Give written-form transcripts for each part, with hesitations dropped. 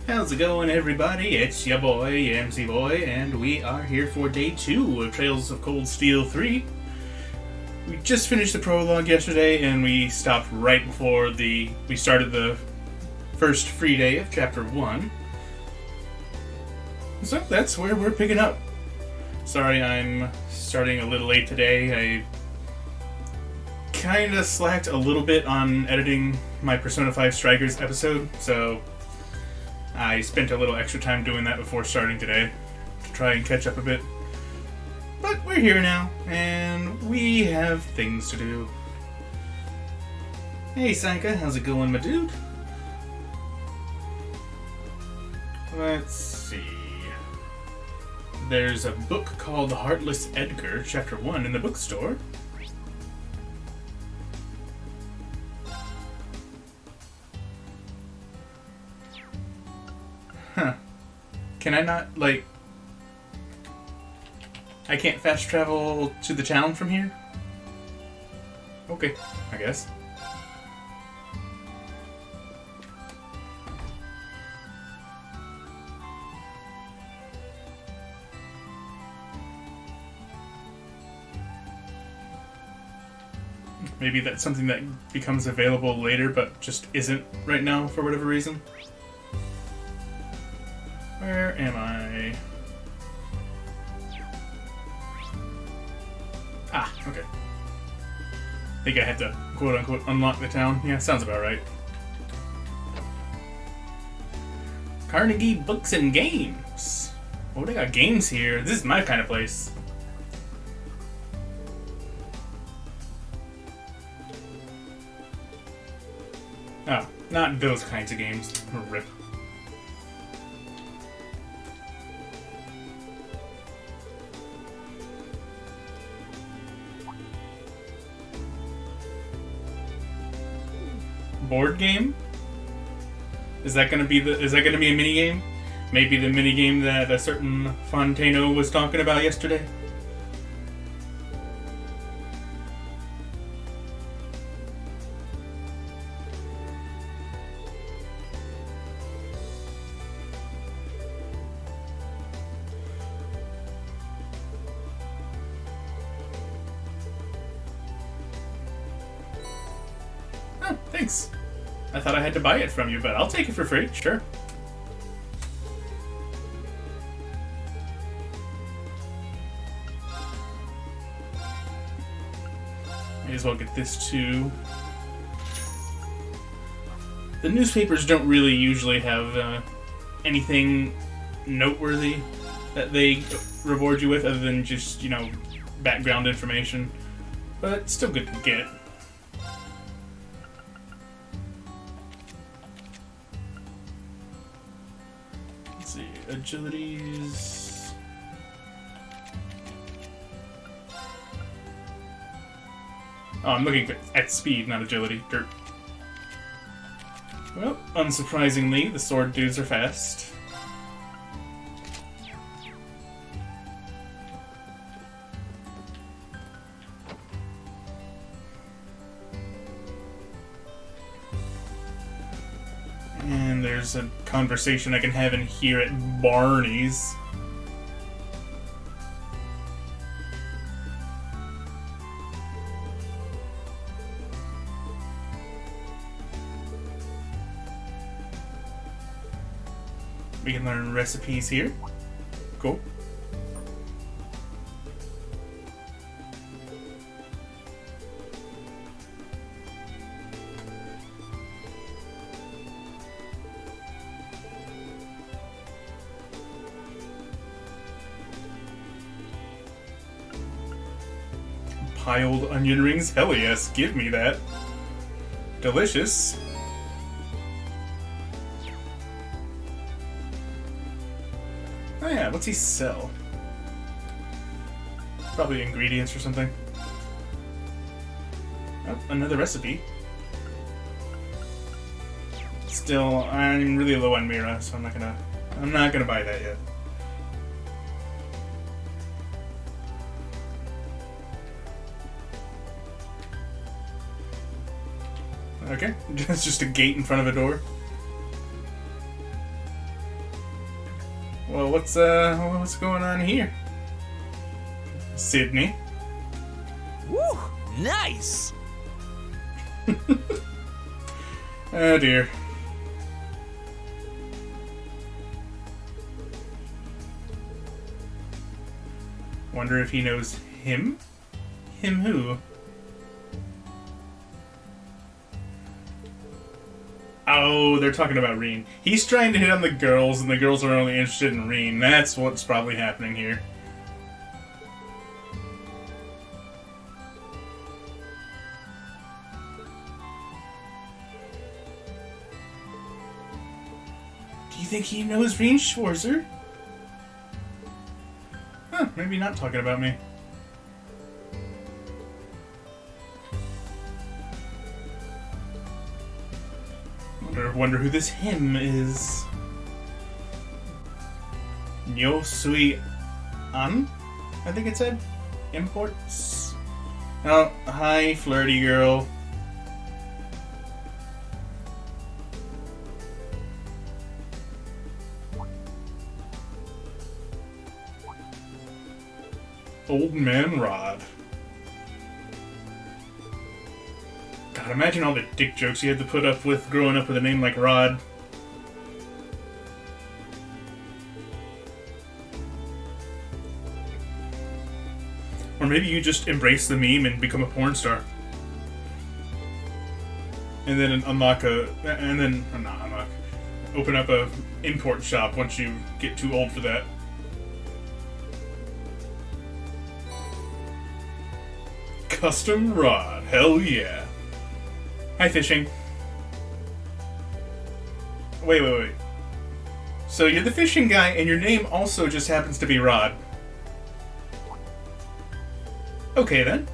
How's it going, everybody? It's your boy, MC Boy, and we are here for day 2 of Trails of Cold Steel 3. We just finished the prologue yesterday, and we stopped right before we started the first free day of Chapter 1. So that's where we're picking up. Sorry I'm starting a little late today. I kinda slacked a little bit on editing my Persona 5 Strikers episode, so I spent a little extra time doing that before starting today to try and catch up a bit. But we're here now, and we have things to do. Hey Sanka, how's it going, my dude? Let's see. There's a book called Heartless Edgar, Chapter 1 in the bookstore. Huh. Can I not, I can't fast travel to the town from here? Okay, I guess. Maybe that's something that becomes available later, but just isn't right now for whatever reason. Where am I? Ah, okay. I think I had to quote-unquote unlock the town. Yeah, sounds about right. Carnegie Books and Games. Oh, they got games here. This is my kind of place. Oh, not those kinds of games. Rip. Board game? Is that gonna be a mini game? Maybe the mini game that a certain Fontano was talking about yesterday? Oh, thanks. I thought I had to buy it from you, but I'll take it for free, sure. May as well get this too. The newspapers don't really usually have anything noteworthy that they reward you with other than just, background information. But it's still good to get. Agilities. Oh, I'm looking at speed, not agility. Dirt. Well, unsurprisingly, the sword dudes are fast. And there's a conversation I can have in here at Barney's. We can learn recipes here. Cool. Piled onion rings? Hell yes, give me that. Delicious. Oh yeah, what's he sell? Probably ingredients or something. Oh, another recipe. Still, I'm really low on Mira, so I'm not gonna buy that yet. Okay, it's just a gate in front of a door. Well, what's going on here? Sydney? Woo! Nice! Oh dear. Wonder if he knows him? Him who? Oh, they're talking about Reen. He's trying to hit on the girls, and the girls are only interested in Reen. That's what's probably happening here. Do you think he knows Reen Schwarzer? Huh, maybe not talking about me. Wonder who this him is. Nyo Sui An? I think it said. Imports. Oh, hi, flirty girl. Old Man Rod. God, imagine all the dick jokes you had to put up with growing up with a name like Rod. Or maybe you just embrace the meme and become a porn star. And then not unlock. Open up a import shop once you get too old for that. Custom rod, hell yeah. Hi, fishing. Wait. So you're the fishing guy, and your name also just happens to be Rod. Okay, then.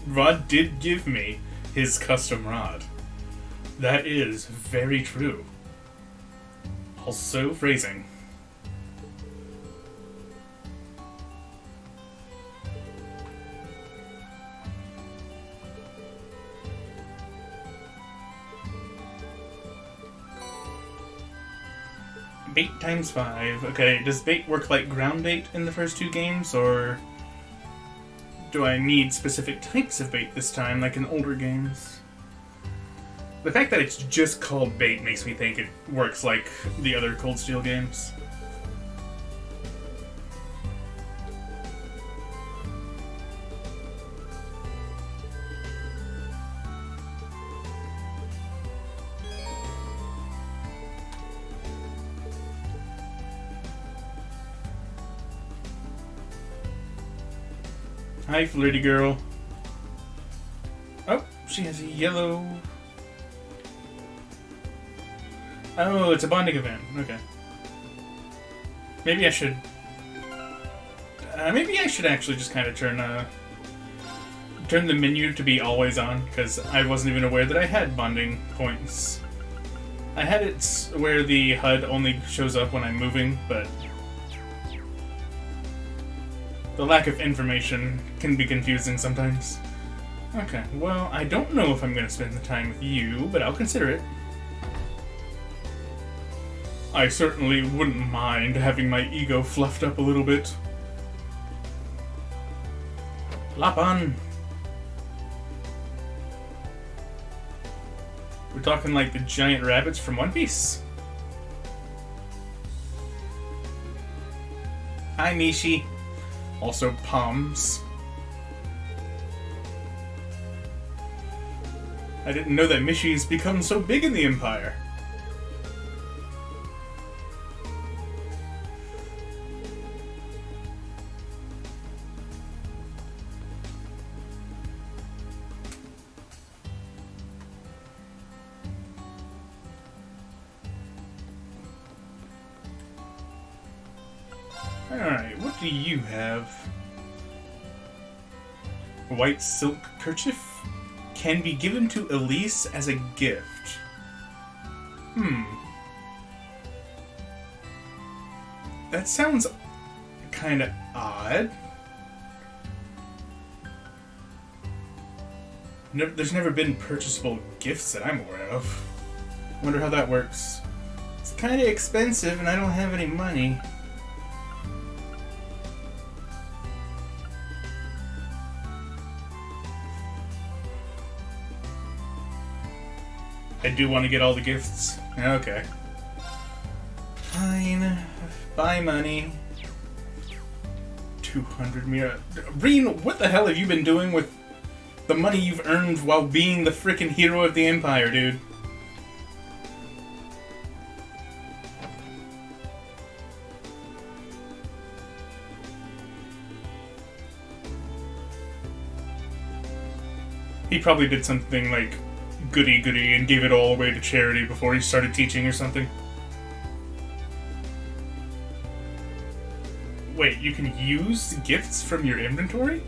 Rod did give me his custom rod. That is very true. Also phrasing. Bait times 5. Okay, does bait work like ground bait in the first 2 games, or do I need specific types of bait this time, like in older games? The fact that it's just called bait makes me think it works like the other Cold Steel games. Hi, flirty girl. Oh, she has a yellow... Oh, it's a bonding event. Okay. Maybe I should... maybe I should actually just kind of turn the menu to be always on, because I wasn't even aware that I had bonding points. I had it where the HUD only shows up when I'm moving, but the lack of information can be confusing sometimes. Okay, well, I don't know if I'm going to spend the time with you, but I'll consider it. I certainly wouldn't mind having my ego fluffed up a little bit. Lapan! We're talking like the giant rabbits from One Piece. Hi, Mishi. Also, Palms. I didn't know that Mishi's become so big in the Empire. Alright, what do you have? A white silk kerchief? can be given to Elise as a gift. That sounds kind of odd. There's never been purchasable gifts that I'm aware of. Wonder how that works. It's kind of expensive and I don't have any money. I do want to get all the gifts. Okay. Fine. Buy money. 200 Mira. Reen, what the hell have you been doing with the money you've earned while being the frickin' hero of the Empire, dude? He probably did something like goody-goody and gave it all away to charity before he started teaching or something. Wait, you can use gifts from your inventory?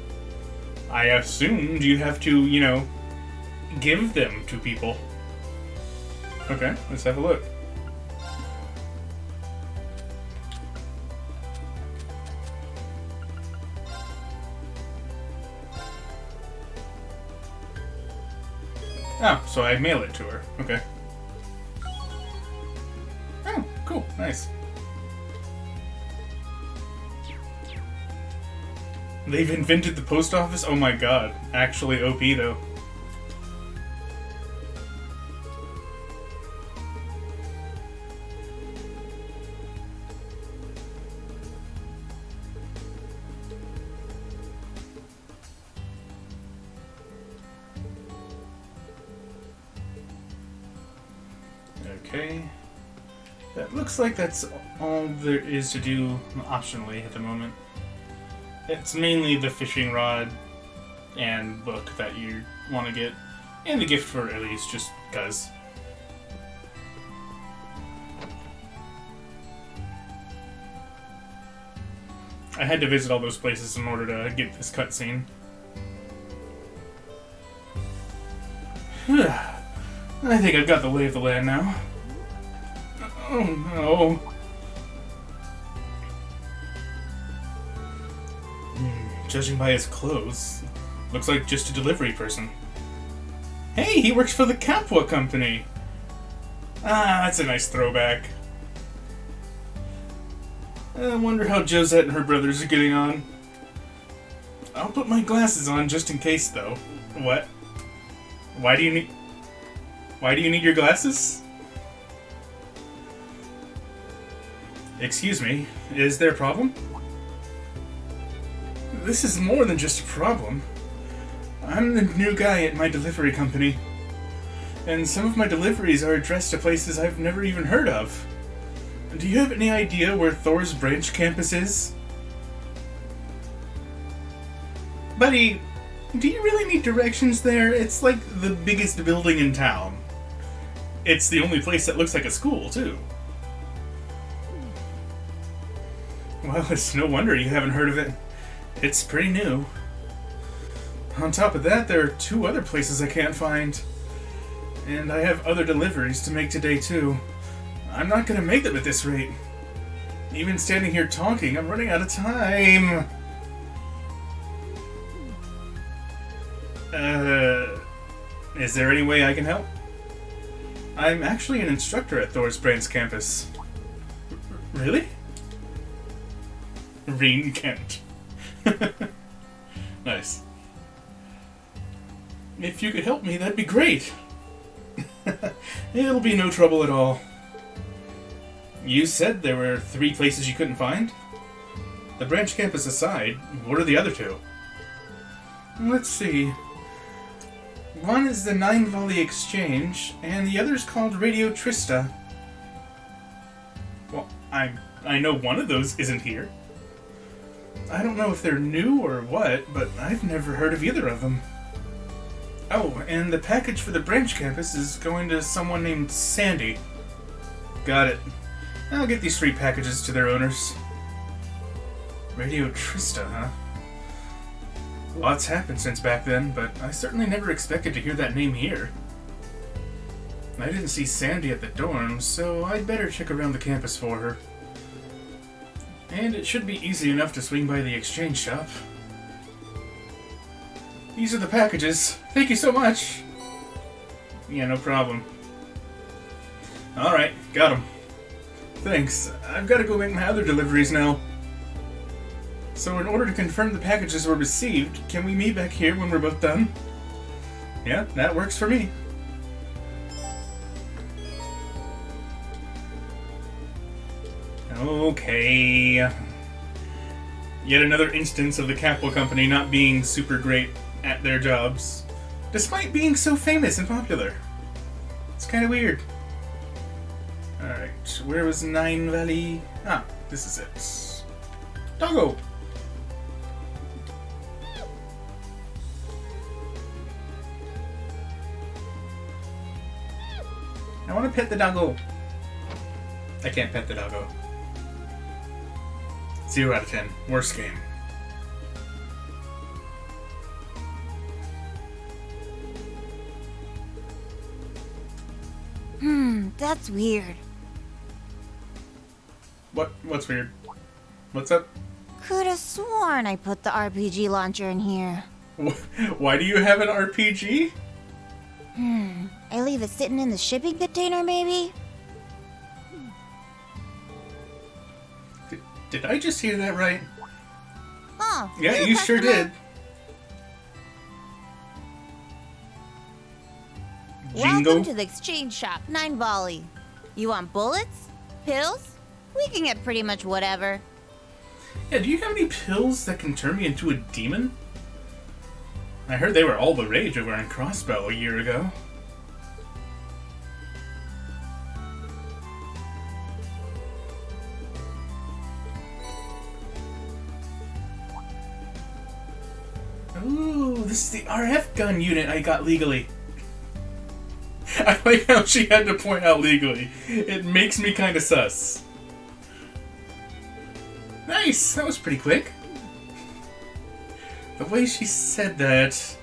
I assumed you have to, you know, give them to people. Okay, let's have a look. Oh, so I mail it to her. Okay. Oh, cool. Nice. They've invented the post office? Oh my god. Actually OP, though. Okay. That looks like that's all there is to do optionally at the moment. It's mainly the fishing rod and book that you want to get, and the gift for Elise, just because. I had to visit all those places in order to get this cutscene. I think I've got the lay of the land now. Oh no. Judging by his clothes, looks like just a delivery person. Hey, he works for the Capua Company! Ah, that's a nice throwback. I wonder how Josette and her brothers are getting on. I'll put my glasses on just in case, though. What? Why do you need your glasses? Excuse me, is there a problem? This is more than just a problem. I'm the new guy at my delivery company, and some of my deliveries are addressed to places I've never even heard of. Do you have any idea where Thor's branch campus is? Buddy, do you really need directions there? It's like the biggest building in town. It's the only place that looks like a school, too. Well, it's no wonder you haven't heard of it. It's pretty new. On top of that, there are 2 other places I can't find. And I have other deliveries to make today, too. I'm not gonna make them at this rate. Even standing here talking, I'm running out of time. Is there any way I can help? I'm actually an instructor at Thor's Branch campus. Really? Reen Kent. Nice. If you could help me, that'd be great. It'll be no trouble at all. You said there were 3 places you couldn't find? The branch campus aside, what are the other 2? Let's see. One is the Nine Volley Exchange, and the other's called Radio Trista. Well, I know one of those isn't here. I don't know if they're new or what, but I've never heard of either of them. Oh, and the package for the branch campus is going to someone named Sandy. Got it. I'll get these 3 packages to their owners. Radio Trista, huh? Lots happened since back then, but I certainly never expected to hear that name here. I didn't see Sandy at the dorms, so I'd better check around the campus for her. And it should be easy enough to swing by the exchange shop. These are the packages. Thank you so much. Yeah, no problem. Alright, got them. Thanks. I've got to go make my other deliveries now. So in order to confirm the packages were received, can we meet back here when we're both done? Yeah, that works for me. Okay. Yet another instance of the Capel Company not being super great at their jobs, despite being so famous and popular. It's kind of weird. Alright, where was Nine Valley? Ah, this is it. Doggo! I want to pet the doggo. I can't pet the doggo. 0 out of 10. Worst game. That's weird. What's weird? What's up? Could have sworn I put the RPG launcher in here. Why do you have an RPG? I leave it sitting in the shipping container, maybe? Did I just hear that right? Oh, Yeah, new you sure customer. did. Jingo? Welcome to the exchange shop, Nine Volley. You want bullets? Pills? We can get pretty much whatever. Yeah, do you have any pills that can turn me into a demon? I heard they were all the rage over in Crossbow a year ago. Ooh, this is the RF gun unit I got legally. I like how she had to point out legally. It makes me kind of sus. Nice! That was pretty quick. The way she said that...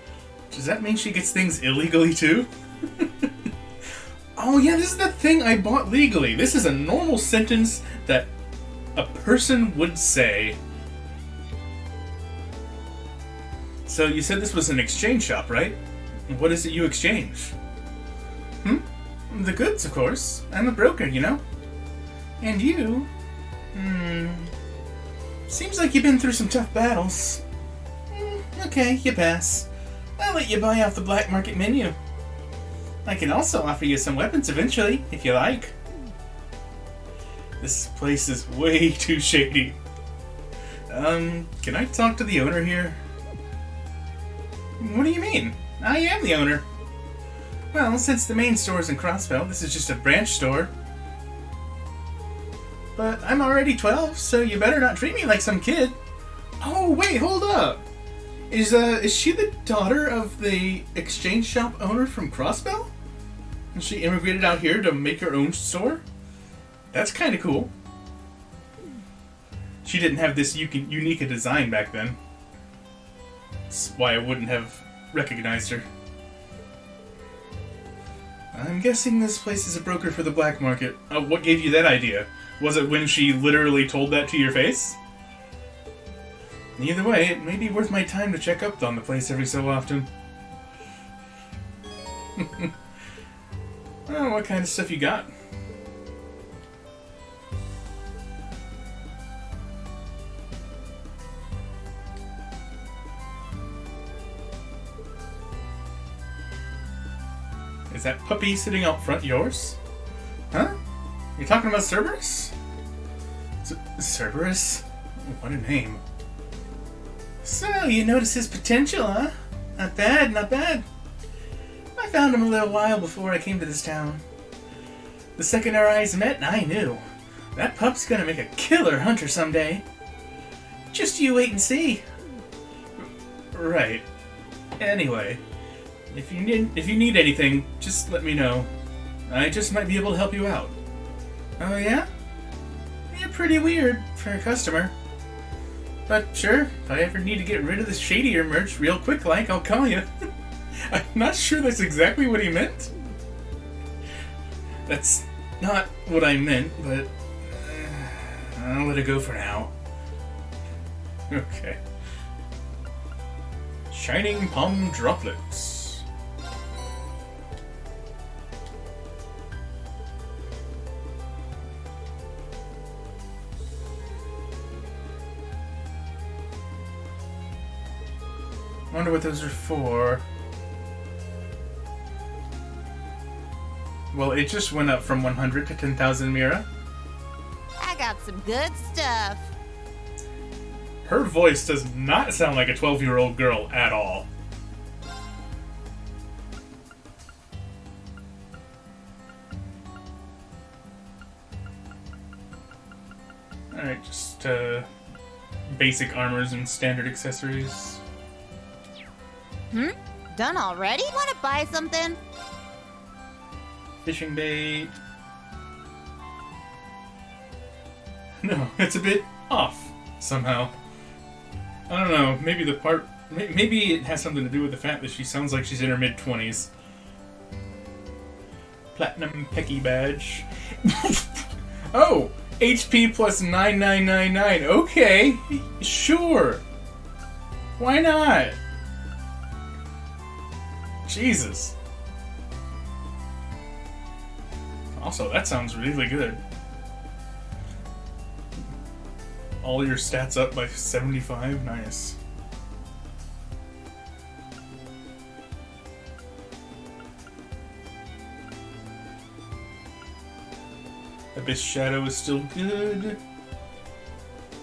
Does that mean she gets things illegally too? Oh yeah, this is the thing I bought legally. This is a normal sentence that a person would say. So you said this was an exchange shop, right? What is it you exchange? The goods, of course. I'm a broker, you know? And you? Seems like you've been through some tough battles. Okay, you pass. I'll let you buy off the black market menu. I can also offer you some weapons eventually, if you like. This place is way too shady. Can I talk to the owner here? What do you mean? I am the owner. Well, since the main store's in Crossbell, this is just a branch store. But I'm already 12, so you better not treat me like some kid. Oh, wait, hold up. Is she the daughter of the exchange shop owner from Crossbell? And she immigrated out here to make her own store? That's kind of cool. She didn't have this unique a design back then. That's why I wouldn't have recognized her. I'm guessing this place is a broker for the black market. What gave you that idea? Was it when she literally told that to your face? Either way, it may be worth my time to check up on the place every so often. Well, what kind of stuff you got? Is that puppy sitting out front yours? Huh? You're talking about Cerberus? Cerberus? What a name. So, you notice his potential, huh? Not bad, not bad. I found him a little while before I came to this town. The second our eyes met, I knew. That pup's gonna make a killer hunter someday. Just you wait and see. Right. Anyway, if you need anything, just let me know. I just might be able to help you out. Oh yeah? You're pretty weird for a customer. But sure, if I ever need to get rid of the shadier merch real quick like, I'll call you. I'm not sure that's exactly what he meant. That's not what I meant, but I'll let it go for now. Okay. Shining Palm Droplets. Wonder what those are for. Well, it just went up from 100 to 10,000 Mira. I got some good stuff. Her voice does not sound like a 12-year-old girl at all. Alright, just basic armors and standard accessories. Done already? Wanna buy something? Fishing bait. No, it's a bit off somehow. I don't know, maybe the part... Maybe it has something to do with the fact that she sounds like she's in her mid-20s. Platinum Pecky Badge. Oh! HP plus 9999. Okay, sure. Why not? Jesus. Also, that sounds really good. All your stats up by 75? Nice. Abyss Shadow is still good.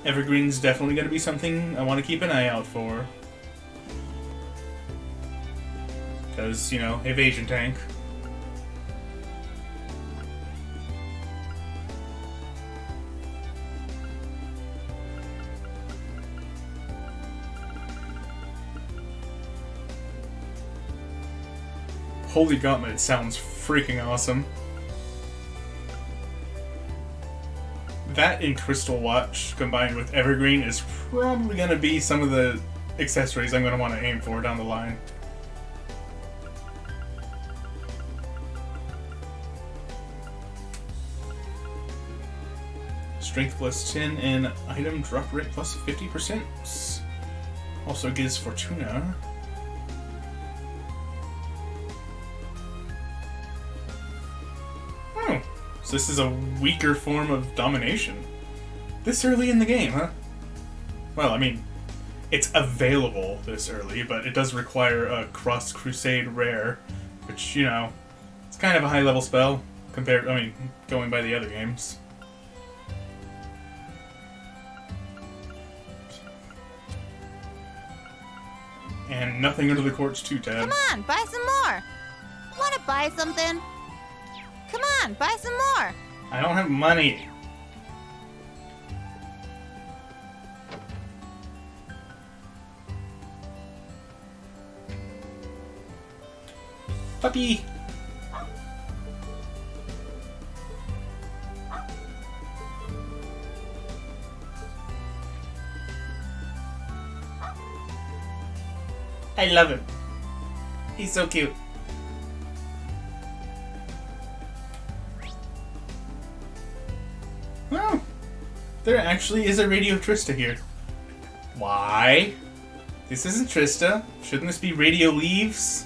Evergreen's definitely going to be something I want to keep an eye out for. Because, you know, evasion tank. Holy Gauntlet sounds freaking awesome. That and Crystal Watch combined with Evergreen is probably going to be some of the accessories I'm going to want to aim for down the line. Strength plus 10 and item drop rate plus 50%. Also gives Fortuna. Oh, so this is a weaker form of domination. This early in the game, huh? Well, I mean, it's available this early, but it does require a Cross Crusade rare, which, you know, it's kind of a high level spell compared, I mean, going by the other games. And nothing under the quartz 2 tab. Come on, buy some more. Wanna buy something? Come on, buy some more. I don't have money. Puppy. I love him. He's so cute. Oh, there actually is a Radio Trista here. Why? This isn't Trista. Shouldn't this be Radio Leaves?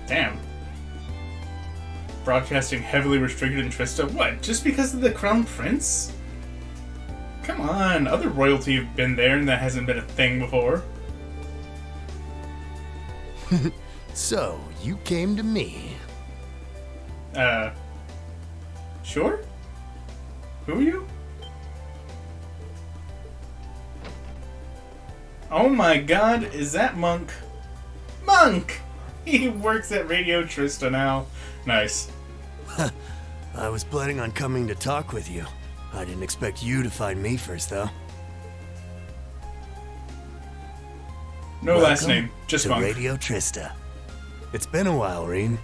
Damn. Broadcasting heavily restricted in Trista? What, just because of the Crown Prince? Come on, other royalty have been there and that hasn't been a thing before. So, you came to me. Sure? Who are you? Oh my god, is that Monk? Monk! He works at Radio Trista now. Nice. I was planning on coming to talk with you. I didn't expect you to find me first, though. No last Welcome name, just to Monk. Radio Trista. It's been a while, Reen.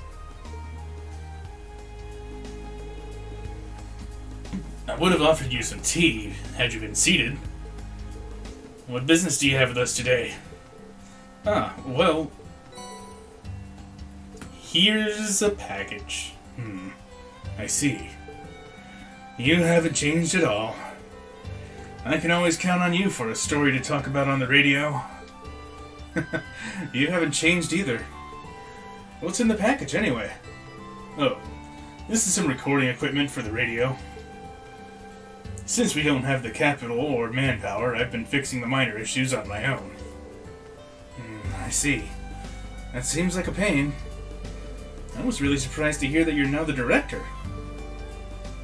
I would have offered you some tea had you been seated. What business do you have with us today? Ah, well... Here's a package. I see. You haven't changed at all. I can always count on you for a story to talk about on the radio. You haven't changed either. What's in the package, anyway? Oh, this is some recording equipment for the radio. Since we don't have the capital or manpower, I've been fixing the minor issues on my own. I see. That seems like a pain. I was really surprised to hear that you're now the director.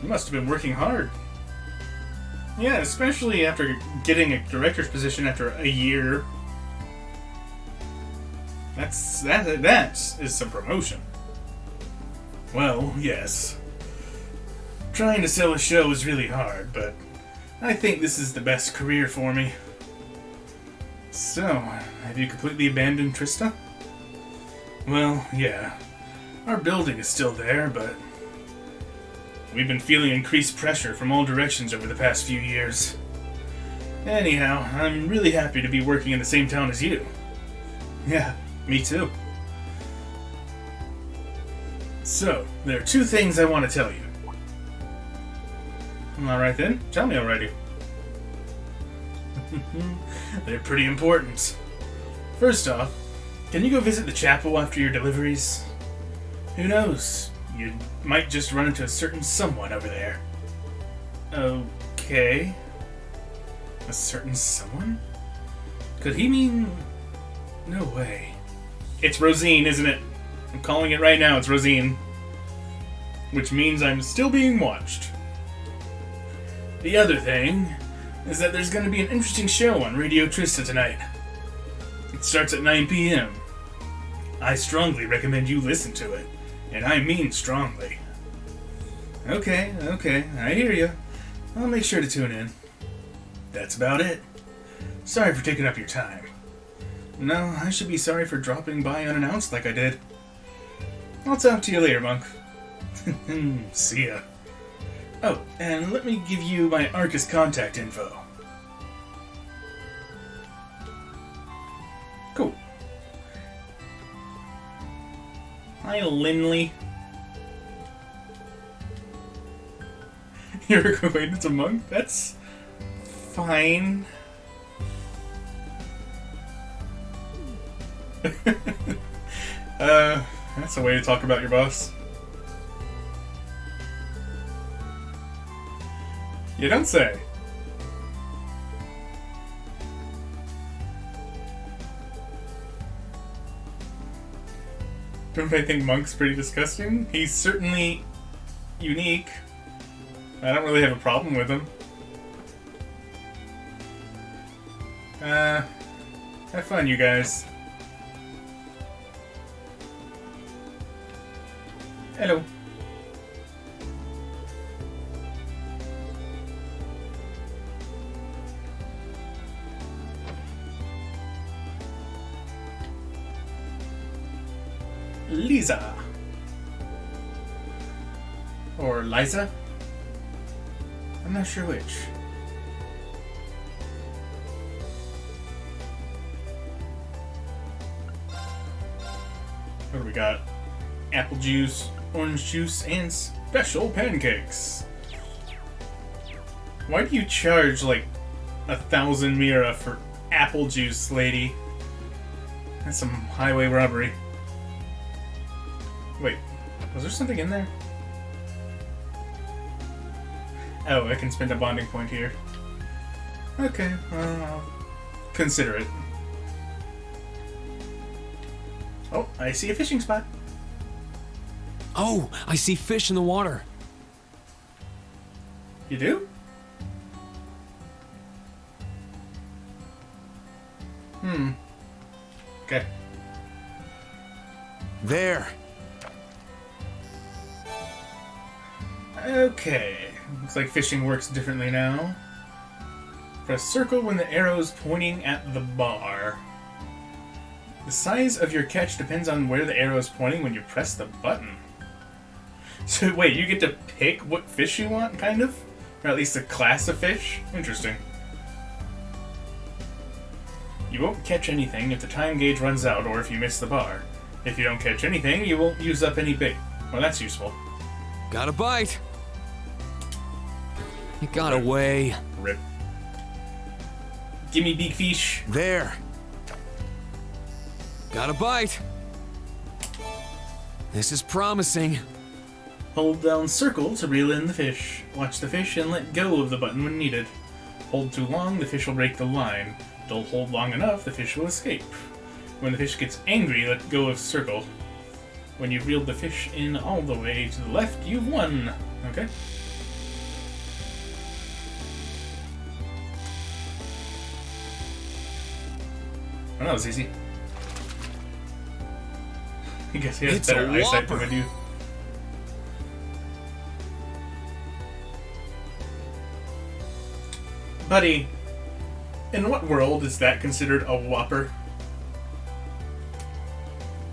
You must have been working hard. Yeah, especially after getting a director's position after a year. That is some promotion. Well, yes. Trying to sell a show is really hard, but I think this is the best career for me. So, have you completely abandoned Trista? Well, yeah. Our building is still there, but we've been feeling increased pressure from all directions over the past few years. Anyhow, I'm really happy to be working in the same town as you. Yeah, me too. So, there are two things I want to tell you. Alright then, tell me already. They're pretty important. First off, can you go visit the chapel after your deliveries? Who knows? You might just run into a certain someone over there. Okay. A certain someone? Could he mean... No way. It's Rosine, isn't it? I'm calling it right now, it's Rosine. Which means I'm still being watched. The other thing is that there's going to be an interesting show on Radio Trista tonight. It starts at 9 p.m. I strongly recommend you listen to it. And I mean strongly. Okay, I hear you. I'll make sure to tune in. That's about it. Sorry for taking up your time. No, I should be sorry for dropping by unannounced like I did. I'll talk to you later, Monk. See ya. Oh, and let me give you my Arcus contact info. Cool. Hi, Linley. You're acquainted to Monk? That's fine. That's a way to talk about your boss. You don't say. Don't I think Monk's pretty disgusting? He's certainly unique. I don't really have a problem with him. Have fun, you guys. Hello. Lisa. Or Liza? I'm not sure which. What do we got? Apple juice, orange juice, and special pancakes. Why do you charge like 1,000 Mira for apple juice, lady? That's some highway robbery. Wait, was there something in there? Oh, I can spend a bonding point here. Okay, I'll consider it. Oh, I see a fishing spot. Oh, I see fish in the water. You do? Okay. There. Okay. Looks like fishing works differently now. Press circle when the arrow's pointing at the bar. The size of your catch depends on where the arrow is pointing when you press the button. So wait, you get to pick what fish you want, kind of? Or at least a class of fish? Interesting. You won't catch anything if the time gauge runs out or if you miss the bar. If you don't catch anything, you won't use up any bait. Well, that's useful. Got a bite. It got away. Rip. Gimme big fish. There. Got a bite. This is promising. Hold down circle to reel in the fish. Watch the fish and let go of the button when needed. Hold too long, the fish will break the line. Don't hold long enough, the fish will escape. When the fish gets angry, let go of circle. When you've reeled the fish in all the way to the left, you've won. Okay. Oh, that was easy. I guess he has It's a better eyesight than whopper. I do. Buddy, in what world is that considered a whopper?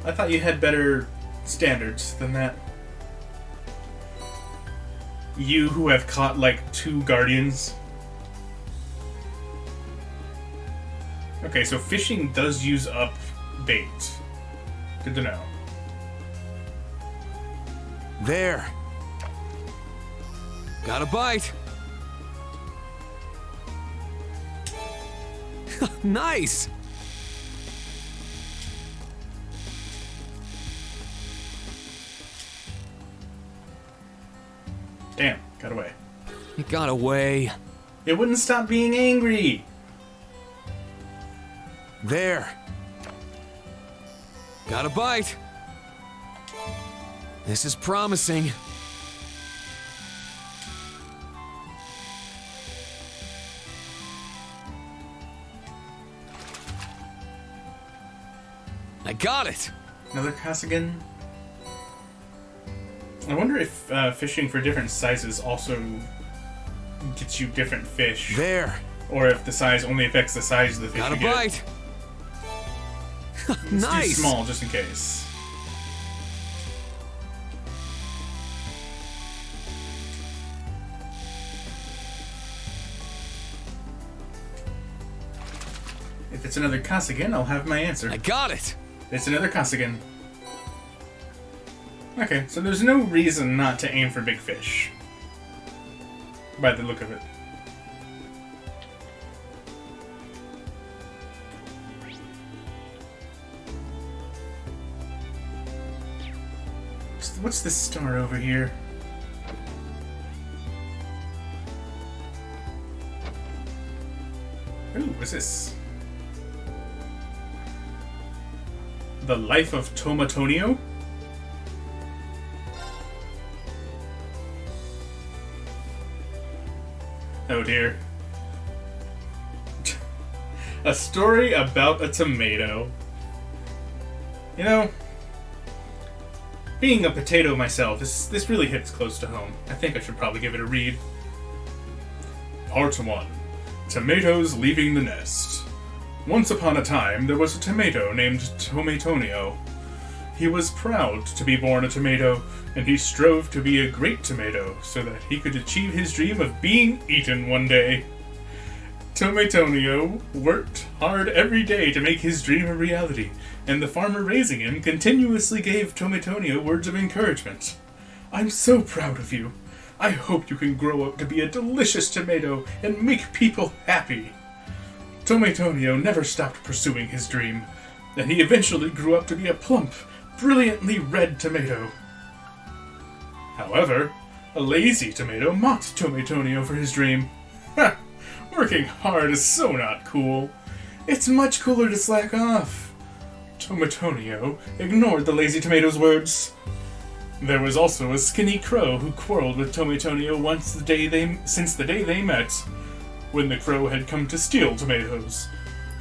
I thought you had better standards than that. You who have caught like 2 guardians. Okay, so fishing does use up bait. Good to know. There. Got a bite. Nice. Damn, got away. It got away. It wouldn't stop being angry. There. Got a bite. This is promising. I got it. Another Kasugan. I wonder if fishing for different sizes also gets you different fish. There. Or if the size only affects the size of the fish Got a you get. bite. Let's Nice. do small, just in case. If it's another Kasugan, I'll have my answer. I got it. It's another Kasugan. Okay, so there's no reason not to aim for big fish. By the look of it. What's this star over here? Ooh, what's this? The Life of Tomatonio? Oh dear. A story about a tomato. You know, being a potato myself, this really hits close to home. I think I should probably give it a read. Part 1. Tomatoes leaving the nest. Once upon a time, there was a tomato named Tomatonio. He was proud to be born a tomato, and he strove to be a great tomato so that he could achieve his dream of being eaten one day. Tomatonio worked hard every day to make his dream a reality, and the farmer raising him continuously gave Tomatonio words of encouragement. "I'm so proud of you. I hope you can grow up to be a delicious tomato and make people happy." Tomatonio never stopped pursuing his dream, and he eventually grew up to be a plump, brilliantly red tomato. However, a lazy tomato mocked Tomatonio for his dream. "Ha! Working hard is so not cool. It's much cooler to slack off." Tomatonio ignored the lazy tomato's words. There was also a skinny crow who quarreled with Tomatonio since the day they met, when the crow had come to steal tomatoes.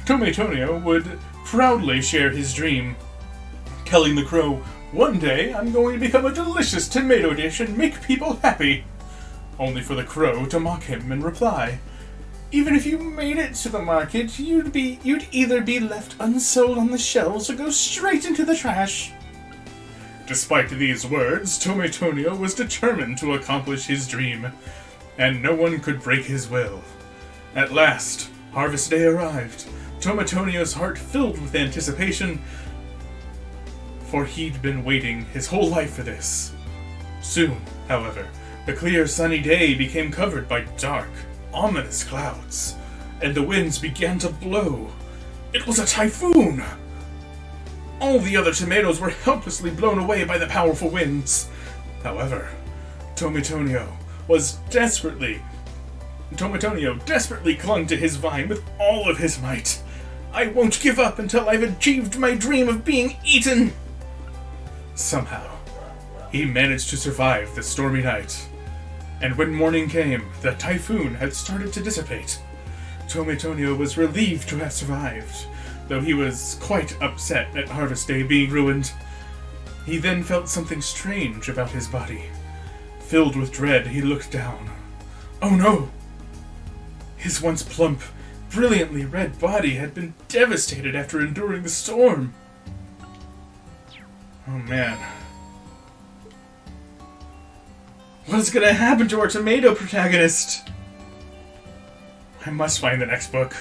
Tomatonio would proudly share his dream, telling the crow, "One day I'm going to become a delicious tomato dish and make people happy," only for the crow to mock him and reply, Even if you made it to the market, you'd either be left unsold on the shelves or go straight into the trash. Despite these words, Tomatonio was determined to accomplish his dream, and no one could break his will. At last, harvest day arrived, Tomatonio's heart filled with anticipation, for he'd been waiting his whole life for this. Soon, however, the clear sunny day became covered by dark, ominous clouds, and the winds began to blow. It was a typhoon! All the other tomatoes were helplessly blown away by the powerful winds. However, Tomatonio desperately clung to his vine with all of his might. I won't give up until I've achieved my dream of being eaten! Somehow, he managed to survive the stormy night. And when morning came, the typhoon had started to dissipate. Tomatonio was relieved to have survived, though he was quite upset at harvest day being ruined. He then felt something strange about his body. Filled with dread, he looked down. Oh no! His once plump, brilliantly red body had been devastated after enduring the storm. Oh man. What's gonna happen to our tomato protagonist? I must find the next book.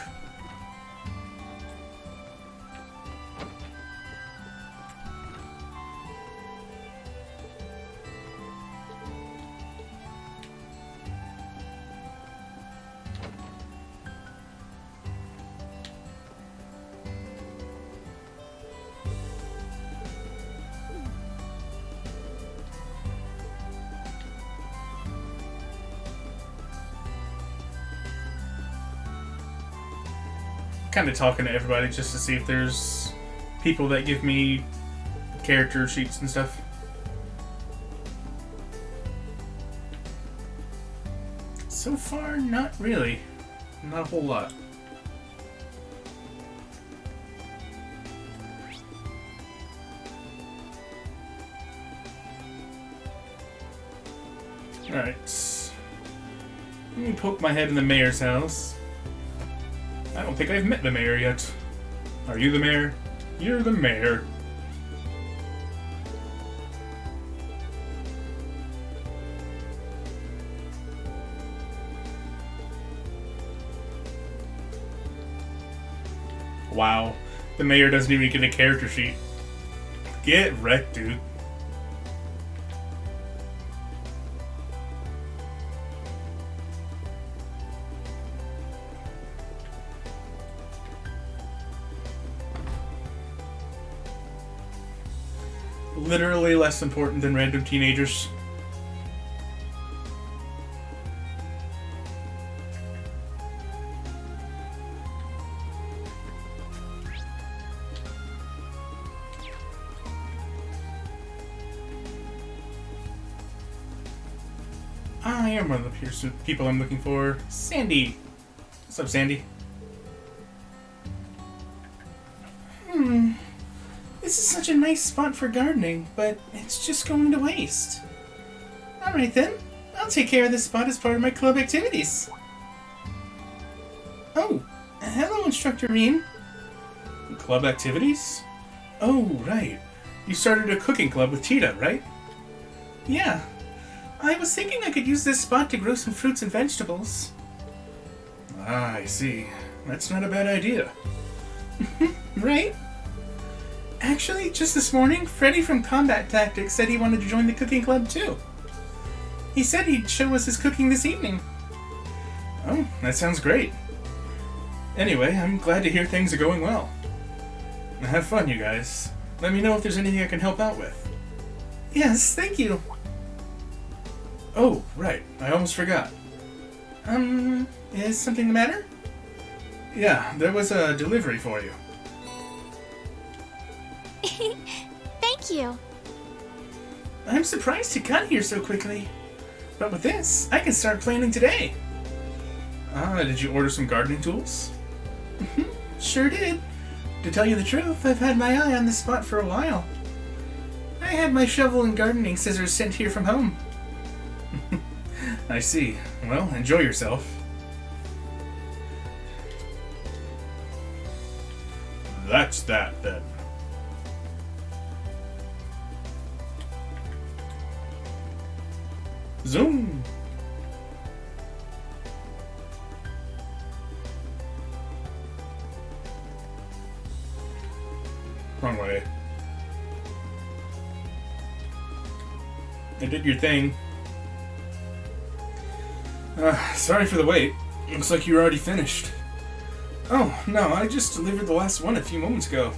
Kind of talking to everybody just to see if there's people that give me character sheets and stuff. So far, not really. Not a whole lot. Alright. Let me poke my head in the mayor's house. I don't think I've met the mayor yet. Are you the mayor? You're the mayor. Wow. The mayor doesn't even get a character sheet. Get wrecked, dude. Literally less important than random teenagers. I am one of the people I'm looking for. Sandy. What's up, Sandy? This is such a nice spot for gardening, but it's just going to waste. Alright then, I'll take care of this spot as part of my club activities. Oh, hello, Instructor Rean. Club activities? Oh, right. You started a cooking club with Tita, right? Yeah. I was thinking I could use this spot to grow some fruits and vegetables. Ah, I see. That's not a bad idea. Right? Actually, just this morning, Freddy from Combat Tactics said he wanted to join the cooking club too. He said he'd show us his cooking this evening. Oh, that sounds great. Anyway, I'm glad to hear things are going well. Have fun, you guys. Let me know if there's anything I can help out with. Yes, thank you. Oh, right. I almost forgot. Is something the matter? Yeah, there was a delivery for you. Thank you. I'm surprised you got here so quickly. But with this, I can start planning today. Ah, did you order some gardening tools? Sure did. To tell you the truth, I've had my eye on this spot for a while. I had my shovel and gardening scissors sent here from home. I see. Well, enjoy yourself. that's that then. Zoom! Wrong way. I did your thing. Sorry for the wait. Looks like you're already finished. Oh, no, I just delivered the last one a few moments ago.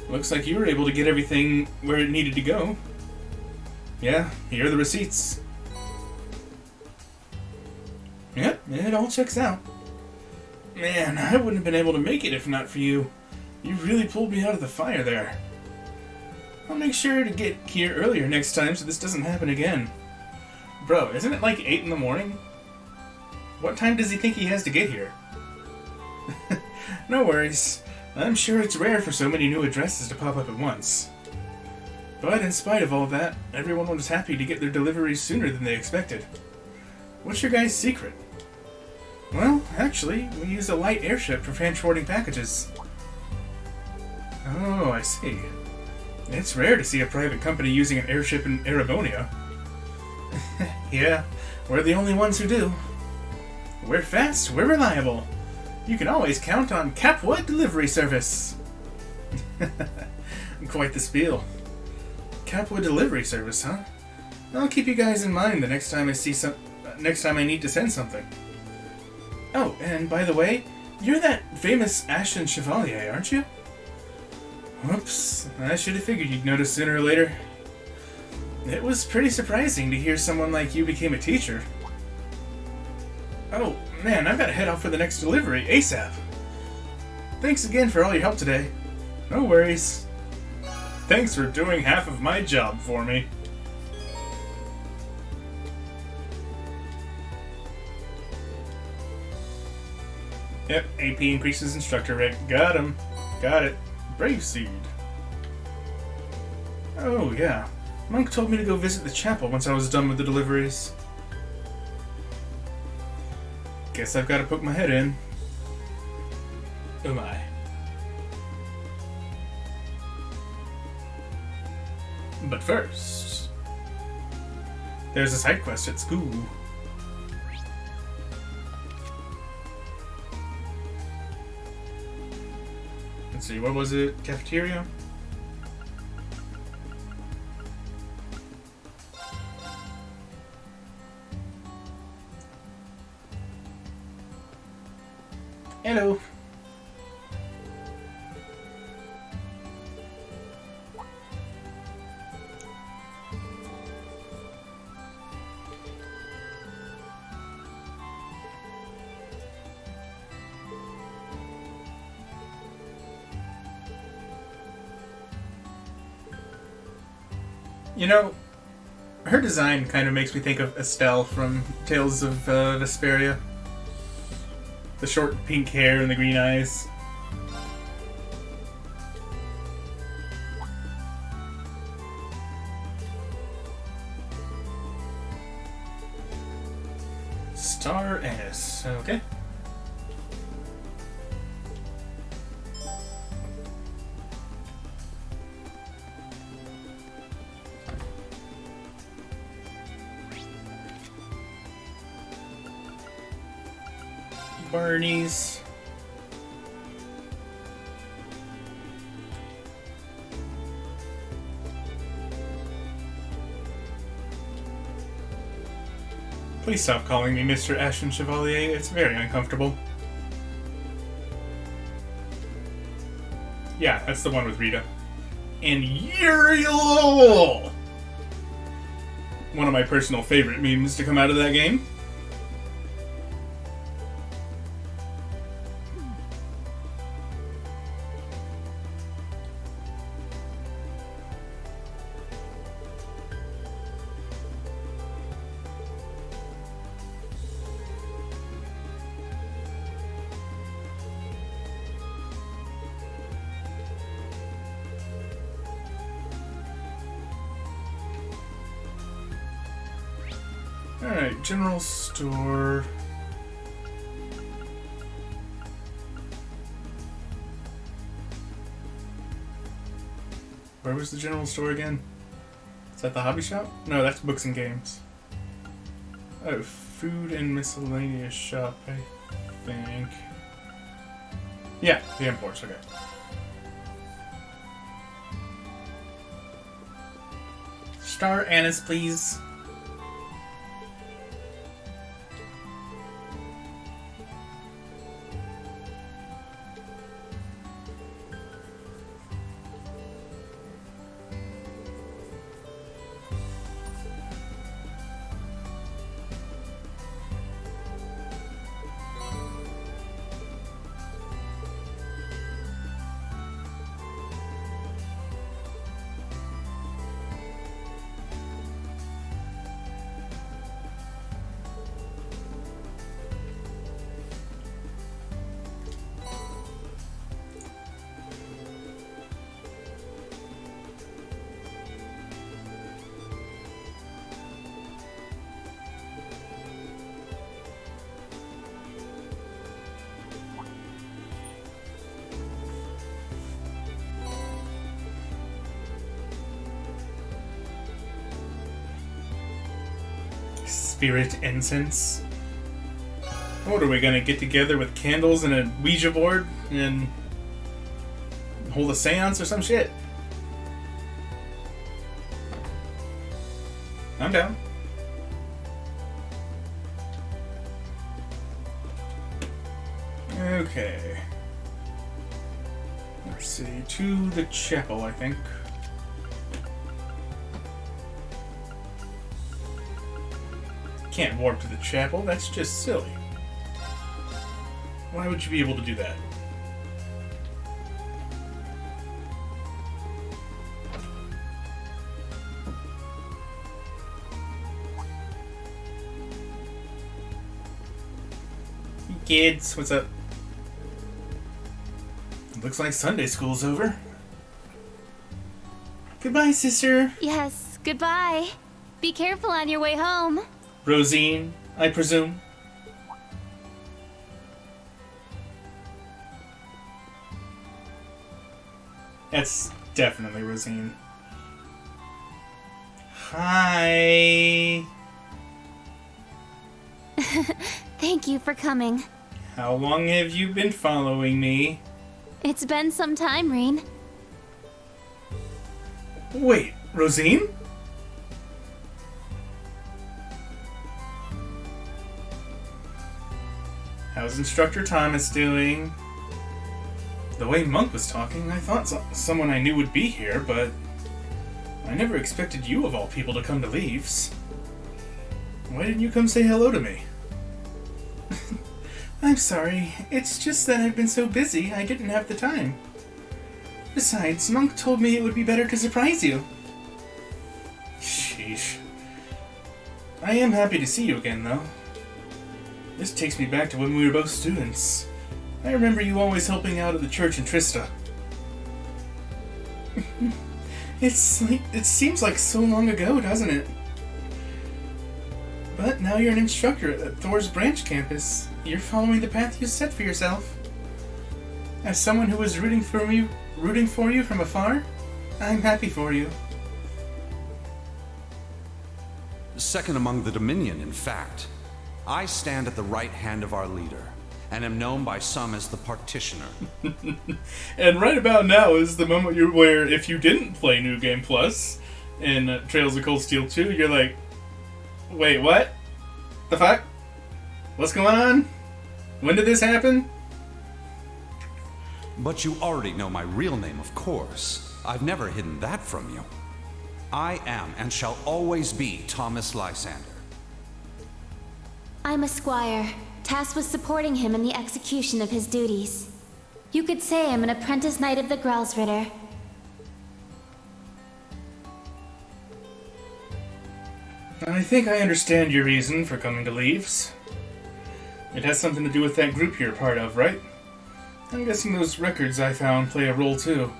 Looks like you were able to get everything where it needed to go. Yeah, here are the receipts. Yep, it all checks out. Man, I wouldn't have been able to make it if not for you. You really pulled me out of the fire there. I'll make sure to get here earlier next time so this doesn't happen again. Bro, isn't it like 8 in the morning? What time does he think he has to get here? No worries. I'm sure it's rare for so many new addresses to pop up at once. But in spite of all that, everyone was happy to get their deliveries sooner than they expected. What's your guys' secret? Well, actually, we use a light airship for transporting packages. Oh, I see. It's rare to see a private company using an airship in Erebonia. Yeah, we're the only ones who do. We're fast, we're reliable. You can always count on Capwood Delivery Service. Quite the spiel. Capwood Delivery Service, huh? I'll keep you guys in mind the next time I need to send something. Oh, and by the way, you're that famous Ashen Chevalier, aren't you? Whoops, I should have figured you'd notice sooner or later. It was pretty surprising to hear someone like you became a teacher. Oh, man, I've got to head off for the next delivery, ASAP. Thanks again for all your help today. No worries. Thanks for doing half of my job for me. Yep, AP increases instructor rate. Got him. Got it. Brave Seed. Oh, yeah. Monk told me to go visit the chapel once I was done with the deliveries. Guess I've got to poke my head in. Oh my. But first, there's a side quest at school. Let's see, what was it? Cafeteria? Hello. You know, her design kind of makes me think of Estelle from Tales of Vesperia. The short pink hair and the green eyes. Star S. Okay. Barney's. Please stop calling me Mr. Ashen Chevalier. It's very uncomfortable. Yeah, that's the one with Rita. And Uriel! One of my personal favorite memes to come out of that game. Alright, general store. Where was the general store again? Is that the hobby shop? No, that's books and games. Oh, food and miscellaneous shop, I think. Yeah, the imports, okay. Star anise, please. Spirit incense. What are we gonna get together with candles and a Ouija board and hold a seance or some shit? I'm down. Okay. Let's see. To the chapel, I think. Can't warp to the chapel, that's just silly. Why would you be able to do that? Hey kids, what's up? Looks like Sunday school's over. Goodbye, sister. Yes, goodbye. Be careful on your way home. Rosine, I presume. That's definitely Rosine. Hi. Thank you for coming. How long have you been following me? It's been some time, Reen. Wait, Rosine? How's Instructor Thomas doing? The way Monk was talking, I thought someone I knew would be here, but I never expected you of all people to come to Leaves. Why didn't you come say hello to me? I'm sorry, it's just that I've been so busy I didn't have the time. Besides, Monk told me it would be better to surprise you. Sheesh. I am happy to see you again, though. This takes me back to when we were both students. I remember you always helping out at the church in Trista. It seems like so long ago, doesn't it? But now you're an instructor at Thor's Branch campus. You're following the path you set for yourself. As someone who was rooting for you from afar, I'm happy for you. Second among the Dominion, in fact. I stand at the right hand of our leader, and am known by some as the Partitioner. And right about now is the moment where if you didn't play New Game Plus in Trails of Cold Steel 2, you're like, wait, what? The fuck? What's going on? When did this happen? But you already know my real name, of course. I've never hidden that from you. I am and shall always be Thomas Lysander. I'm a squire, tasked with supporting him in the execution of his duties. You could say I'm an apprentice knight of the Grelsritter. I think I understand your reason for coming to Leaves. It has something to do with that group you're a part of, right? I'm guessing those records I found play a role too.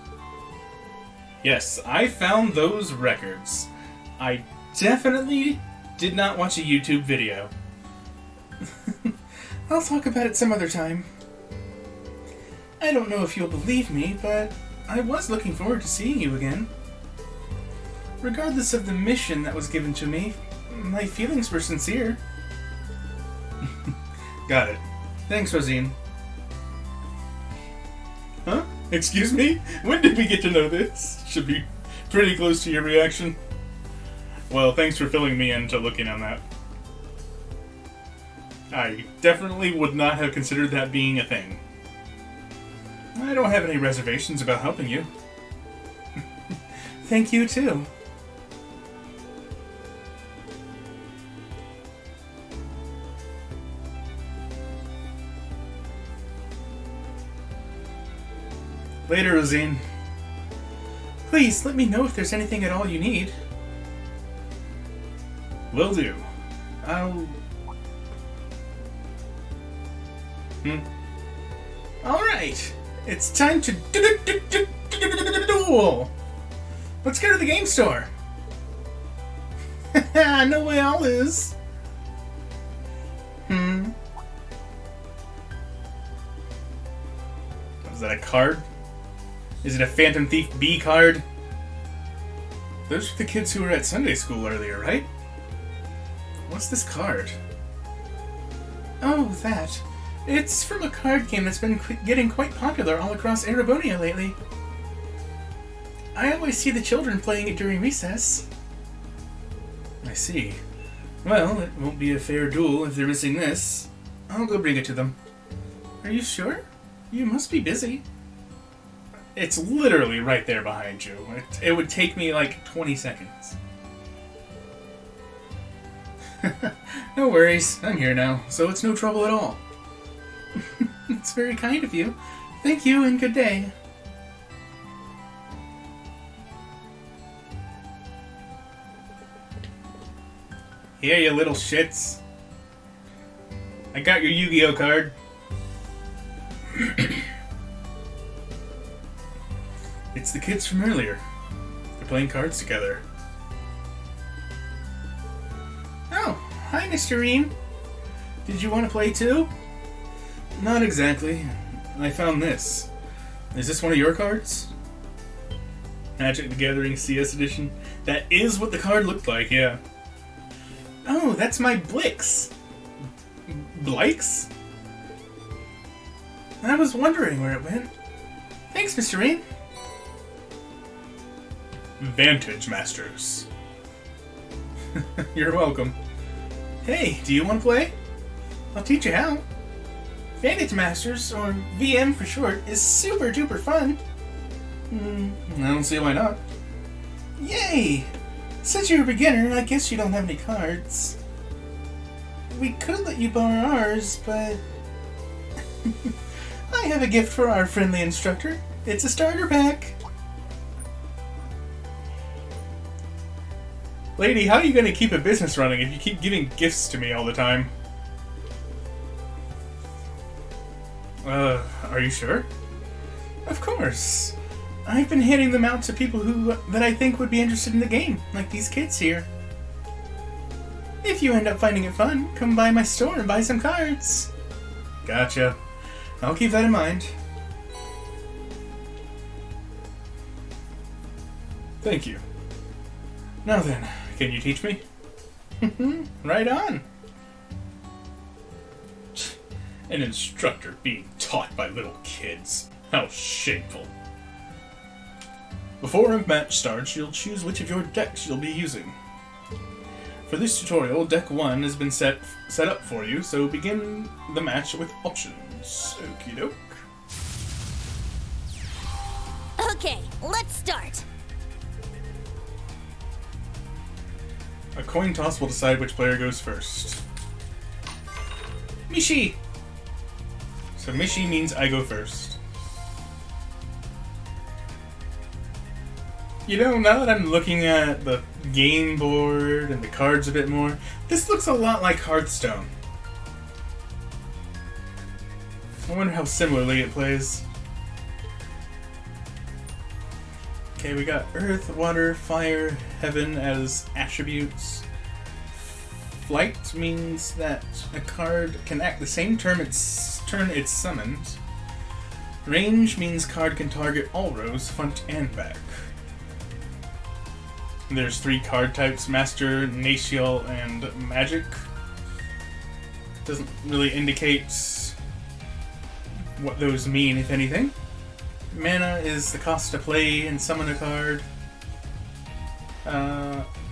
Yes, I found those records. I definitely did not watch a YouTube video. I'll talk about it some other time. I don't know if you'll believe me, but I was looking forward to seeing you again. Regardless of the mission that was given to me, my feelings were sincere. Got it. Thanks, Rosine. Huh? Excuse me? When did we get to know this? Should be pretty close to your reaction. Well, thanks for filling me into looking on that. I definitely would not have considered that being a thing. I don't have any reservations about helping you. Thank you, too. Later, Rosine. Please, let me know if there's anything at all you need. Will do. Alright! It's time to duel! Let's go to the game store! No way I'll lose! Was that a card? Is it a Phantom Thief B card? Those are the kids who were at Sunday school earlier, right? What's this card? Oh, that. It's from a card game that's been getting quite popular all across Erebonia lately. I always see the children playing it during recess. I see. Well, it won't be a fair duel if they're missing this. I'll go bring it to them. Are you sure? You must be busy. It's literally right there behind you. It would take me like 20 seconds. No worries, I'm here now, so it's no trouble at all. It's very kind of you. Thank you and good day. Here, you little shits. I got your Yu-Gi-Oh card. It's the kids from earlier. They're playing cards together. Oh, hi, Mr. Ream. Did you want to play too? Not exactly. I found this. Is this one of your cards? Magic the Gathering CS Edition? That is what the card looked like, yeah. Oh, that's my Blix. Blix? I was wondering where it went. Thanks, Mr. Ream. Vantage Masters. You're welcome. Hey, do you want to play? I'll teach you how. Vantage Masters, or VM for short, is super duper fun. I don't see why not. Yay! Since you're a beginner, I guess you don't have any cards. We could let you borrow ours, but... I have a gift for our friendly instructor. It's a starter pack. Lady, how are you going to keep a business running if you keep giving gifts to me all the time? Are you sure? Of course. I've been handing them out to people that I think would be interested in the game, like these kids here. If you end up finding it fun, come by my store and buy some cards. Gotcha. I'll keep that in mind. Thank you. Now then, can you teach me? Right on. An instructor being taught by little kids. How shameful. Before a match starts, you'll choose which of your decks you'll be using. For this tutorial, Deck 1 has been set up for you, so begin the match with options. Okie doke. Okay, let's start. A coin toss will decide which player goes first. Mishi! So Mishi means I go first. You know, now that I'm looking at the game board and the cards a bit more, this looks a lot like Hearthstone. I wonder how similarly it plays. Okay, we got Earth, Water, Fire, Heaven as attributes. Flight means that a card can act the same turn it's summoned. Range means card can target all rows, front and back. There's 3 card types: Master, Natial, and Magic. Doesn't really indicate what those mean, if anything. Mana is the cost to play and summon a card.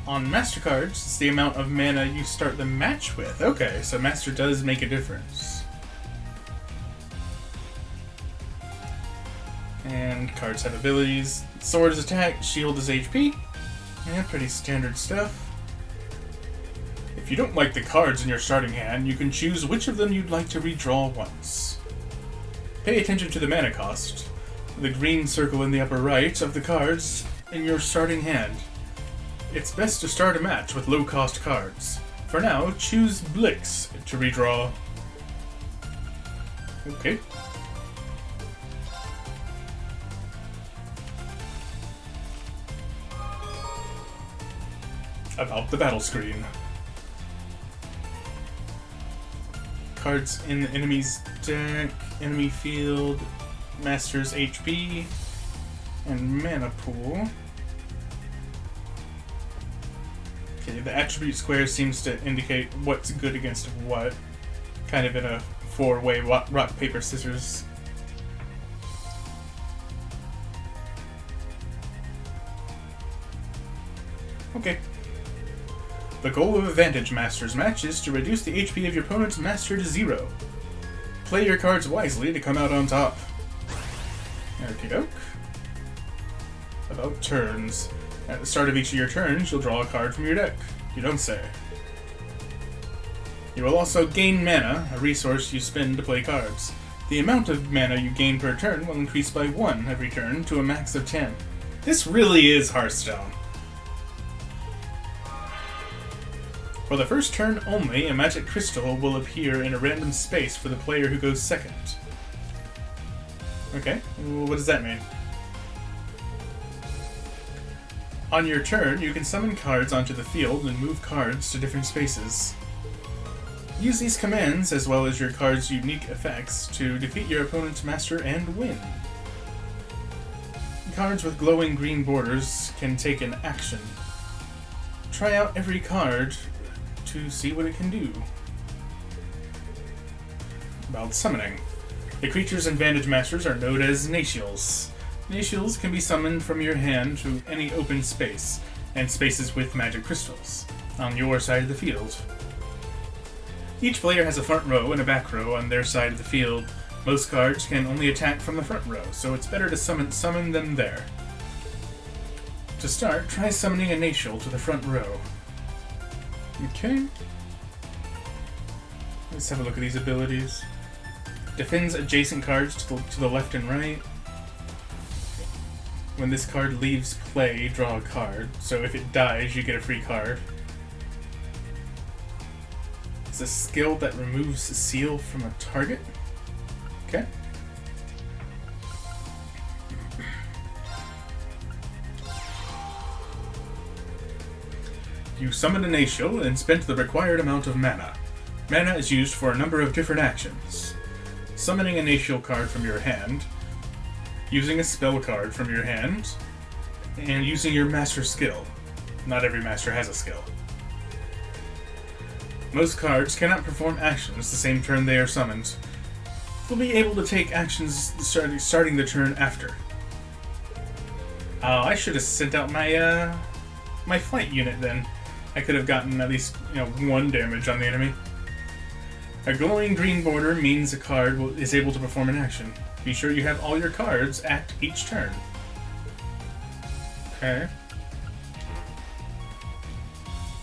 On Master cards, it's the amount of mana you start the match with. Okay, so Master does make a difference. And cards have abilities. Sword is attack, shield is HP. Yeah, pretty standard stuff. If you don't like the cards in your starting hand, you can choose which of them you'd like to redraw once. Pay attention to the mana cost. The green circle in the upper right of the cards in your starting hand. It's best to start a match with low-cost cards. For now, choose Blix to redraw. Okay. About the battle screen. Cards in the enemy's deck, enemy field, Master's HP, and mana pool. Okay, the attribute square seems to indicate what's good against what. Kind of in a 4-way rock, paper, scissors. Okay. The goal of a Vantage Masters match is to reduce the HP of your opponent's Master to 0. Play your cards wisely to come out on top. Okie doke. About turns. At the start of each of your turns, you'll draw a card from your deck. You don't say. You will also gain mana, a resource you spend to play cards. The amount of mana you gain per turn will increase by 1 every turn to a max of 10. This really is Hearthstone. For the first turn only, a magic crystal will appear in a random space for the player who goes second. Okay, what does that mean? On your turn, you can summon cards onto the field and move cards to different spaces. Use these commands, as well as your card's unique effects, to defeat your opponent's master and win. Cards with glowing green borders can take an action. Try out every card to see what it can do. About summoning. The creatures in Vantage Masters are known as Natials. Natials can be summoned from your hand to any open space, and spaces with magic crystals, on your side of the field. Each player has a front row and a back row on their side of the field. Most cards can only attack from the front row, so it's better to summon them there. To start, try summoning a Natial to the front row. Okay. Let's have a look at these abilities. Defends adjacent cards to the left and right. When this card leaves play, draw a card. So if it dies, you get a free card. It's a skill that removes a seal from a target. Okay. You summoned a Natial and spent the required amount of mana. Mana is used for a number of different actions. Summoning a Natial card from your hand, using a spell card from your hand, and using your master skill. Not every master has a skill. Most cards cannot perform actions the same turn they are summoned. They'll be able to take actions starting the turn after. I should have sent out my my flight unit then. I could have gotten at least 1 damage on the enemy. A glowing green border means a card is able to perform an action. Be sure you have all your cards at each turn. Okay.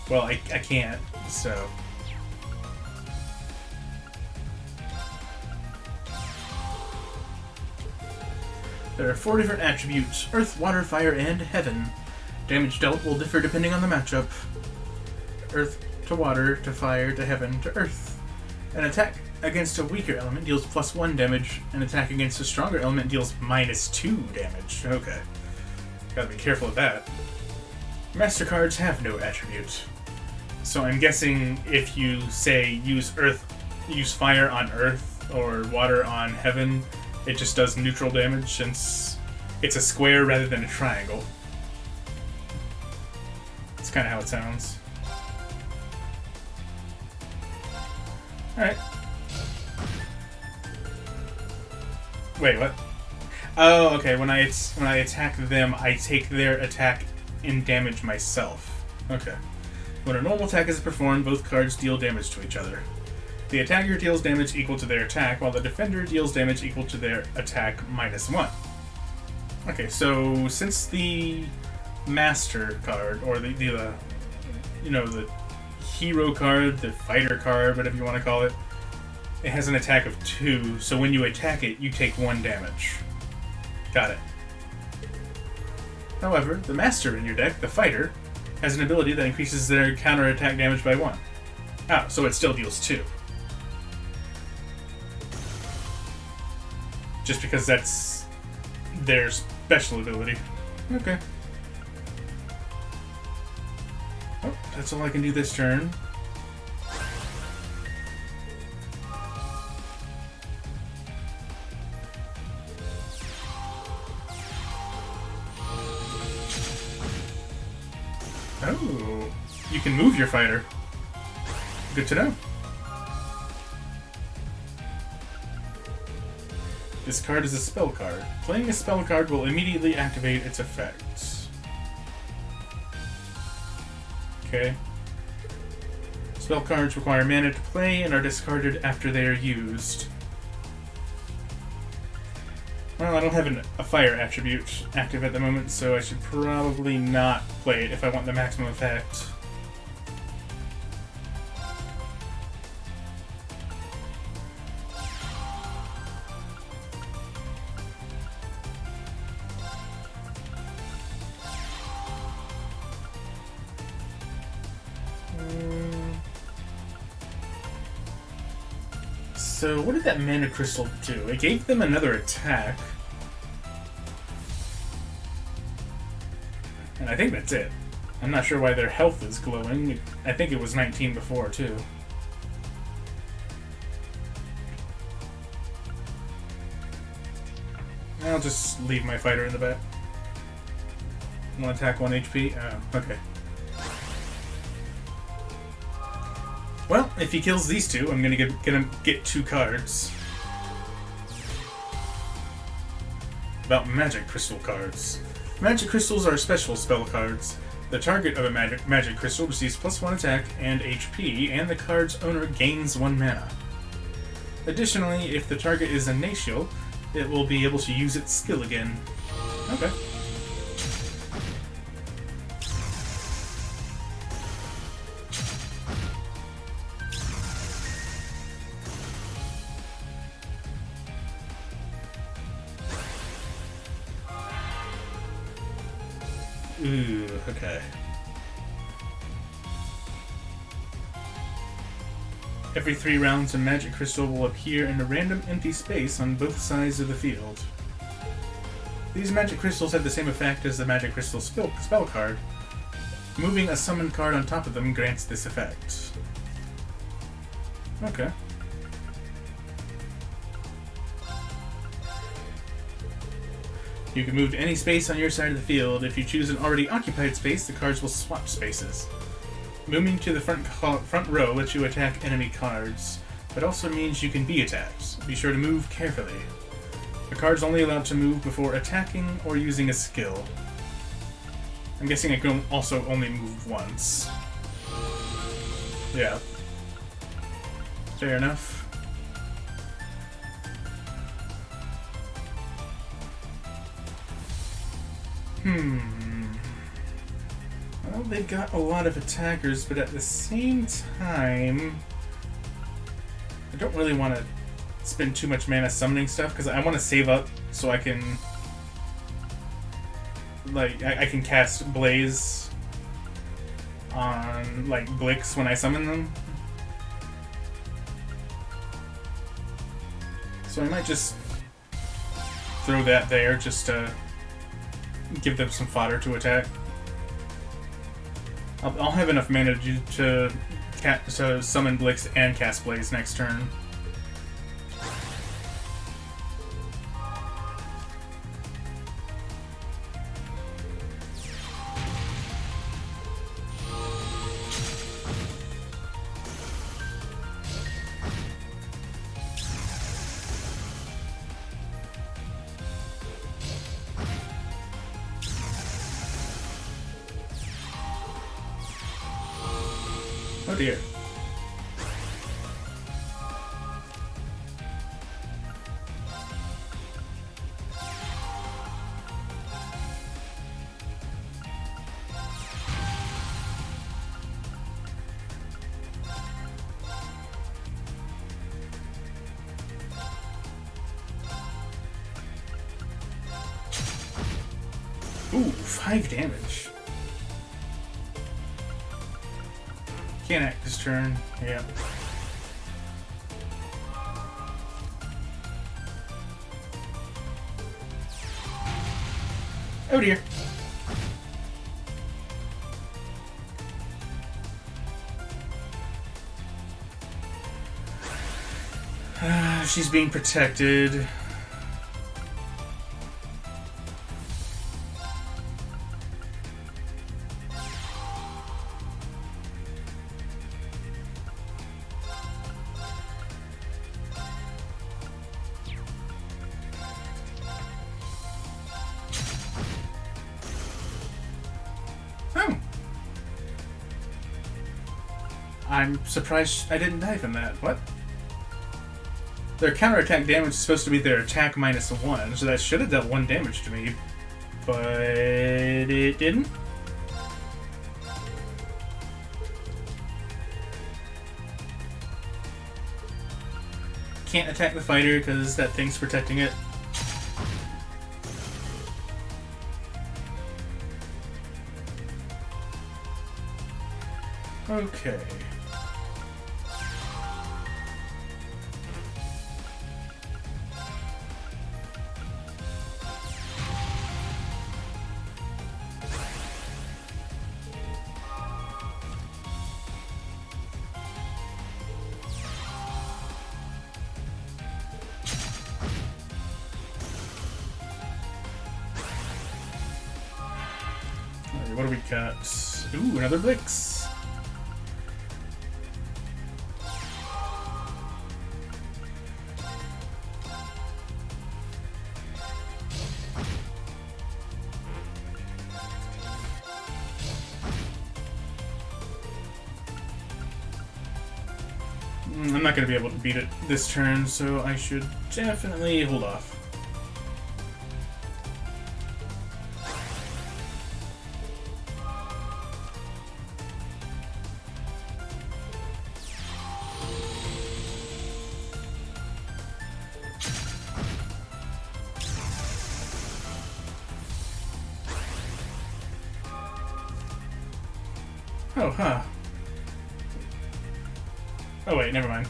Well, I can't, so... There are 4 different attributes: Earth, Water, Fire, and Heaven. Damage dealt will differ depending on the matchup. Earth to Water, to Fire, to Heaven, to Earth. An attack against a weaker element deals +1 damage. An attack against a stronger element deals -2 damage. Okay. Gotta be careful of that. Master cards have no attribute. So I'm guessing if you say use fire on Earth or water on Heaven, it just does neutral damage since it's a square rather than a triangle. That's kind of how it sounds. Alright. Wait, what? Oh, okay. When I attack them, I take their attack and damage myself. Okay. When a normal attack is performed, both cards deal damage to each other. The attacker deals damage equal to their attack, while the defender deals damage equal to their attack -1. Okay, so since the Master card, or the you know, the Hero card, the Fighter card, whatever you want to call it, it has an attack of 2, so when you attack it, you take 1 damage. Got it. However, the Master in your deck, the Fighter, has an ability that increases their counter-attack damage by 1. Ah, so it still deals 2. Just because that's their special ability. Okay. Oh, that's all I can do this turn. Oh, you can move your fighter. Good to know. This card is a spell card. Playing a spell card will immediately activate its effects. Okay. Spell cards require mana to play and are discarded after they are used. Well, I don't have a fire attribute active at the moment, so I should probably not play it if I want the maximum effect. So what did that mana crystal do? It gave them another attack. And I think that's it. I'm not sure why their health is glowing. I think it was 19 before, too. I'll just leave my fighter in the back. 1 attack, 1 HP? Oh, okay. Well, if he kills these two, I'm gonna get 2 cards. About magic crystal cards. Magic crystals are special spell cards. The target of a magic crystal receives +1 attack and HP, and the card's owner gains 1 mana. Additionally, if the target is a Natial, it will be able to use its skill again. Okay. Ooh, okay. Every 3 rounds, a magic crystal will appear in a random empty space on both sides of the field. These magic crystals have the same effect as the magic crystal spell card. Moving a summoned card on top of them grants this effect. Okay. You can move to any space on your side of the field. If you choose an already occupied space, the cards will swap spaces. Moving to the front row lets you attack enemy cards, but also means you can be attacked. Be sure to move carefully. The card's only allowed to move before attacking or using a skill. I'm guessing it can also only move once. Yeah. Fair enough. Well, they've got a lot of attackers, but at the same time, I don't really want to spend too much mana summoning stuff, because I want to save up so I can, like, I can cast Blaze on, like, Blix when I summon them. So I might just throw that there just to give them some fodder to attack. I'll have enough mana to summon Blix and cast Blaze next turn. dear. Ooh, 5 damage. Can't act this turn. Yeah. Oh dear. She's being protected. I'm surprised I didn't die from that. What? Their counterattack damage is supposed to be their attack minus 1, so that should have dealt 1 damage to me. But it didn't? Can't attack the fighter because that thing's protecting it. Okay. Alright, what do we got? Ooh, another Blix. I'm not going to be able to beat it this turn, so I should definitely hold off. Oh, huh. Oh wait, never mind.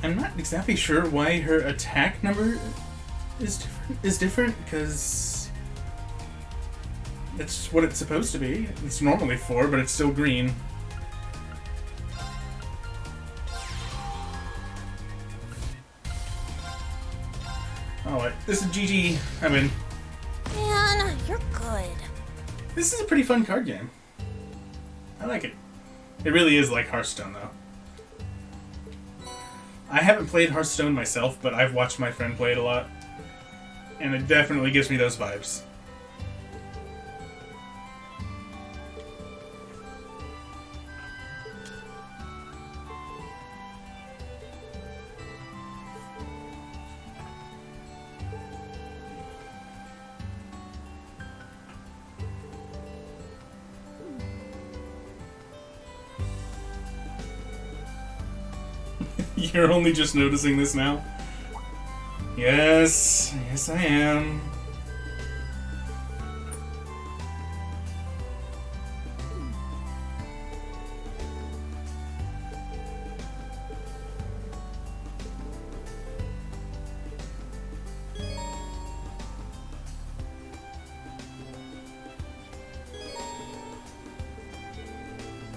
I'm not exactly sure why her attack number is different, because that's what it's supposed to be. It's normally 4, but it's still green. Alright, this is GG. I win. Man, you're good. This is a pretty fun card game. I like it. It really is like Hearthstone, though. I haven't played Hearthstone myself, but I've watched my friend play it a lot. And it definitely gives me those vibes. You're only just noticing this now? Yes, yes I am.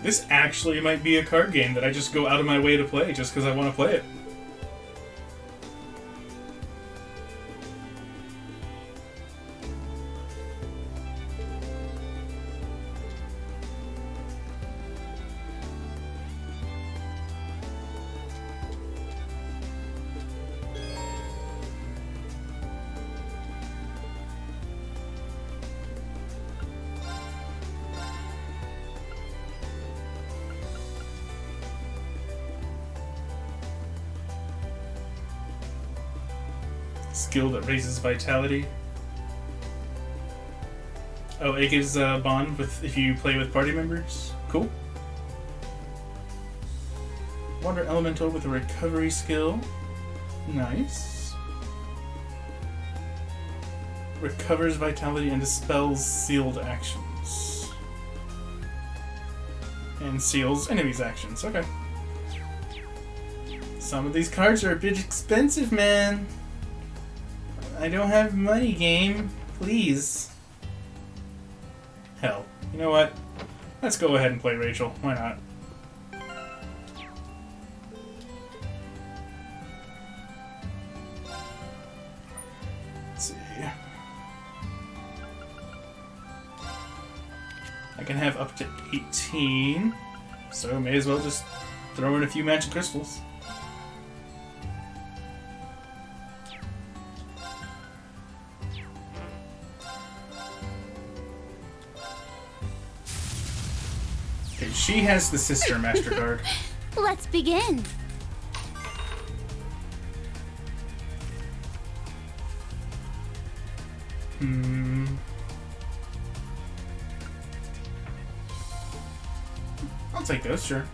This actually might be a card game that I just go out of my way to play just because I want to play it. Skill that raises vitality. Oh, it gives a bond with if you play with party members. Cool. Water elemental with a recovery skill. Nice. Recovers vitality and dispels sealed actions. And seals enemies' actions. Okay. Some of these cards are a bit expensive, man. I don't have money, game. Please. Hell. You know what? Let's go ahead and play Rachel. Why not? Let's see. I can have up to 18, so may as well just throw in a few magic crystals. Okay, she has the Sister Master card. Let's begin. I'll take those, sure.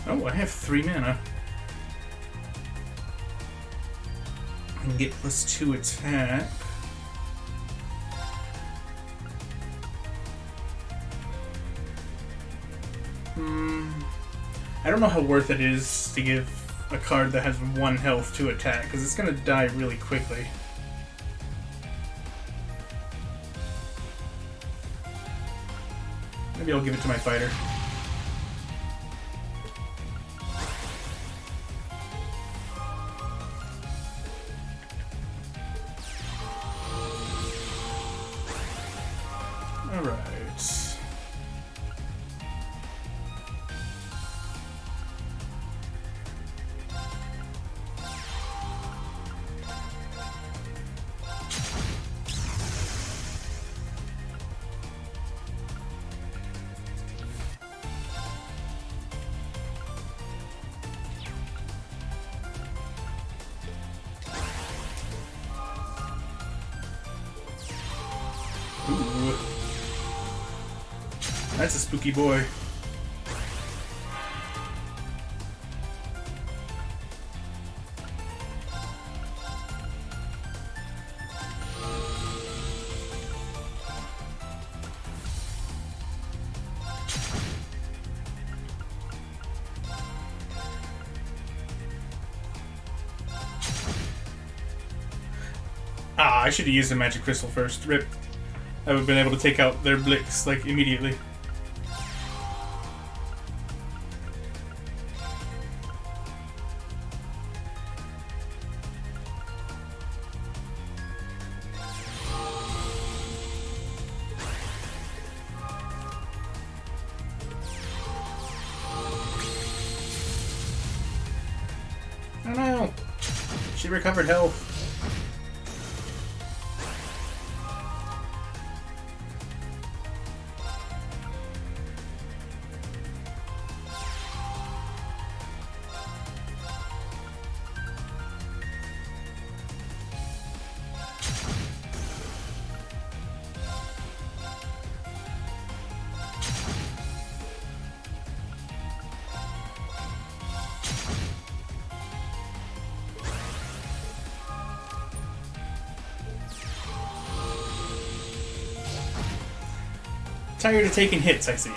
Oh, I have 3 mana. I can get +2 attack. I don't know how worth it is to give a card that has 1 health to attack, because it's going to die really quickly. Maybe I'll give it to my fighter. Alright. Ooh. That's a spooky boy. Ah, I should have used the magic crystal first. Rip. I would have been able to take out their Blix, like, immediately. Oh no! She recovered health. Tired of taking hits, I see.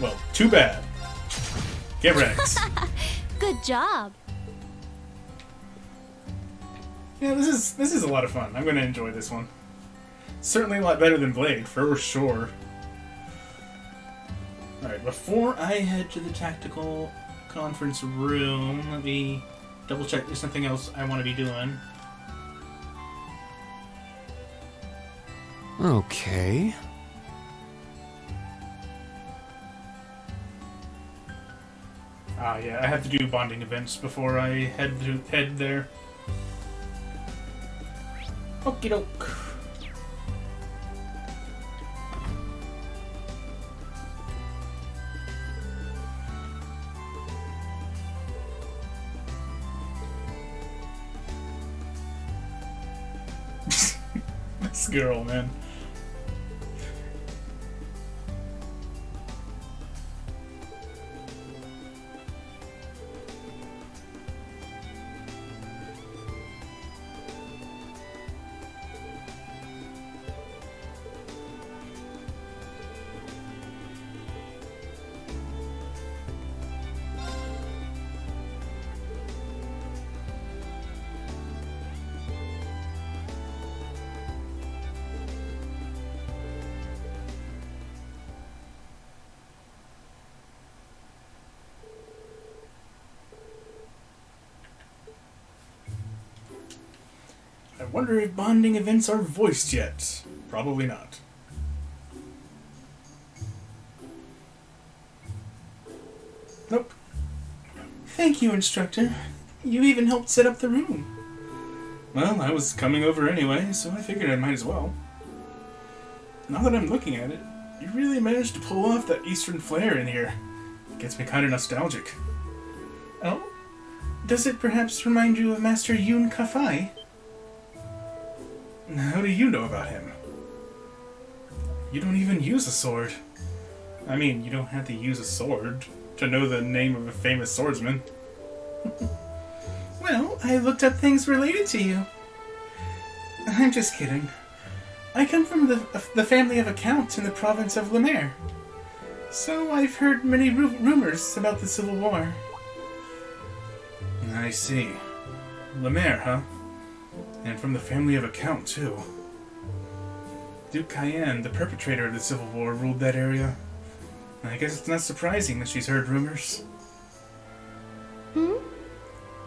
Well, too bad. Get wrecked. Good job. Yeah, this is a lot of fun. I'm going to enjoy this one. Certainly a lot better than Blade, for sure. Alright, before I head to the tactical conference room, let me double check there's something else I want to be doing. Okay. Ah, yeah, I have to do bonding events before I head there. Okie doke. This girl, man. I wonder if bonding events are voiced yet. Probably not. Nope. Thank you, instructor. You even helped set up the room. Well, I was coming over anyway, so I figured I might as well. Now that I'm looking at it, you really managed to pull off that Eastern flair in here. It gets me kind of nostalgic. Oh? Does it perhaps remind you of Master Yoon Kafai? How do you know about him? You don't even use a sword. I mean, you don't have to use a sword to know the name of a famous swordsman. Well, I looked up things related to you. I'm just kidding. I come from the family of a count in the province of Lemaire. So I've heard many rumors about the Civil War. I see. Lemaire, huh? And from the family of a count, too. Duke Cayenne, the perpetrator of the Civil War, ruled that area. I guess it's not surprising that she's heard rumors. Oh,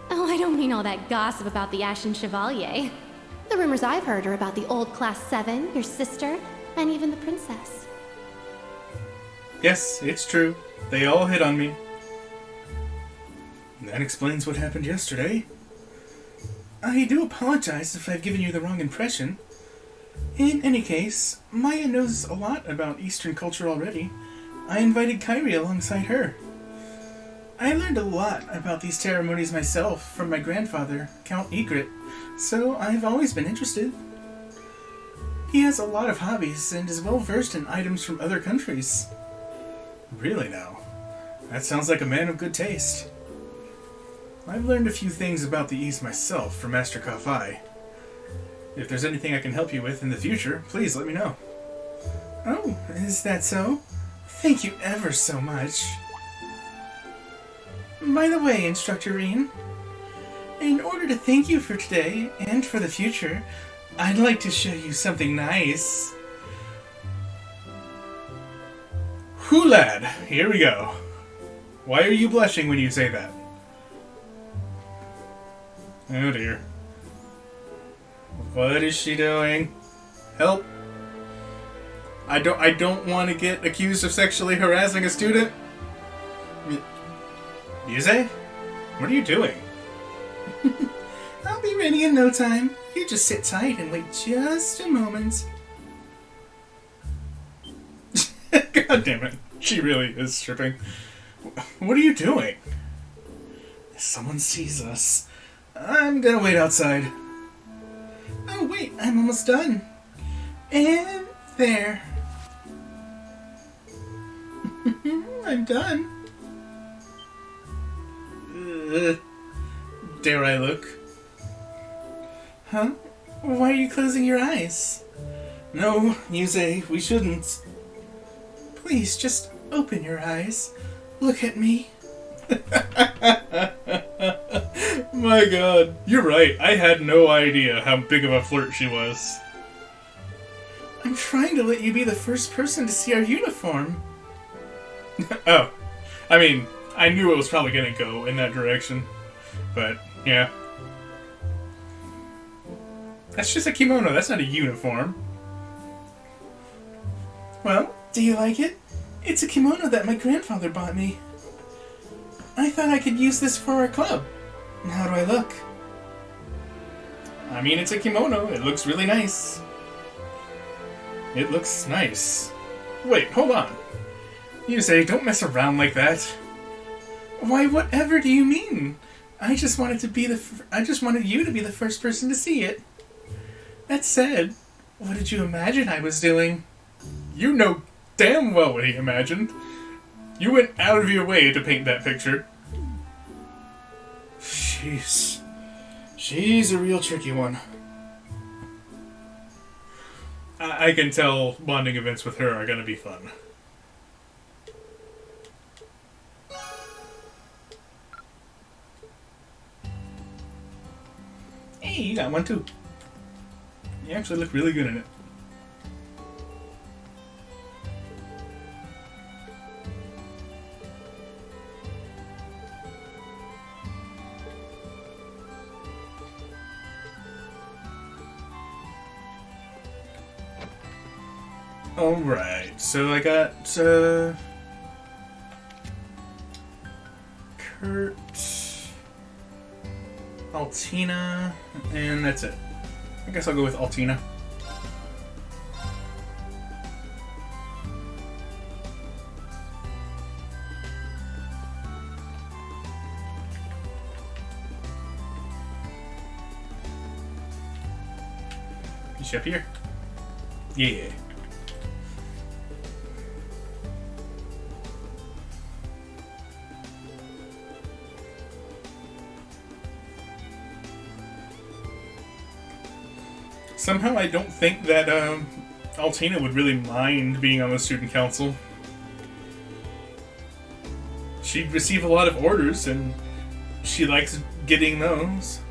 I don't mean all that gossip about the Ashen Chevalier. The rumors I've heard are about the old Class 7, your sister, and even the princess. Yes, it's true. They all hit on me. That explains what happened yesterday. I do apologize if I've given you the wrong impression. In any case, Maya knows a lot about Eastern culture already. I invited Kairi alongside her. I learned a lot about these ceremonies myself from my grandfather, Count Egret, so I've always been interested. He has a lot of hobbies and is well versed in items from other countries. Really now? That sounds like a man of good taste. I've learned a few things about the East myself from Master Kafai. If there's anything I can help you with in the future, please let me know. Oh, is that so? Thank you ever so much. By the way, Instructor Reen, in order to thank you for today and for the future, I'd like to show you something nice. Whew, lad, here we go. Why are you blushing when you say that? Oh dear. What is she doing? Help. I don't want to get accused of sexually harassing a student. Yuze? What are you doing? I'll be ready in no time. You just sit tight and wait just a moment. God damn it. She really is stripping. What are you doing? If someone sees us, I'm gonna wait outside. Oh wait, I'm almost done. And there. I'm done. Dare I look? Huh? Why are you closing your eyes? No, Yuze, we shouldn't. Please, just open your eyes. Look at me. My god, you're right. I had no idea how big of a flirt she was. I'm trying to let you be the first person to see our uniform. Oh, I mean, I knew it was probably gonna go in that direction, but yeah. That's just a kimono, that's not a uniform. Well, do you like it? It's a kimono that my grandfather bought me. I thought I could use this for our club. How do I look? I mean, it's a kimono. It looks really nice. It looks nice. Wait, hold on. You say, don't mess around like that. Why, whatever do you mean? I just wanted you to be the first person to see it. That said, what did you imagine I was doing? You know damn well what he imagined. You went out of your way to paint that picture. She's a real tricky one. I can tell bonding events with her are gonna be fun. Hey, you got one too. You actually look really good in it. Alright, so I got, Kurt, Altina, and that's it. I guess I'll go with Altina. Is she up here? Yeah. Somehow I don't think that Altina would really mind being on the student council. She'd receive a lot of orders, and she likes getting those.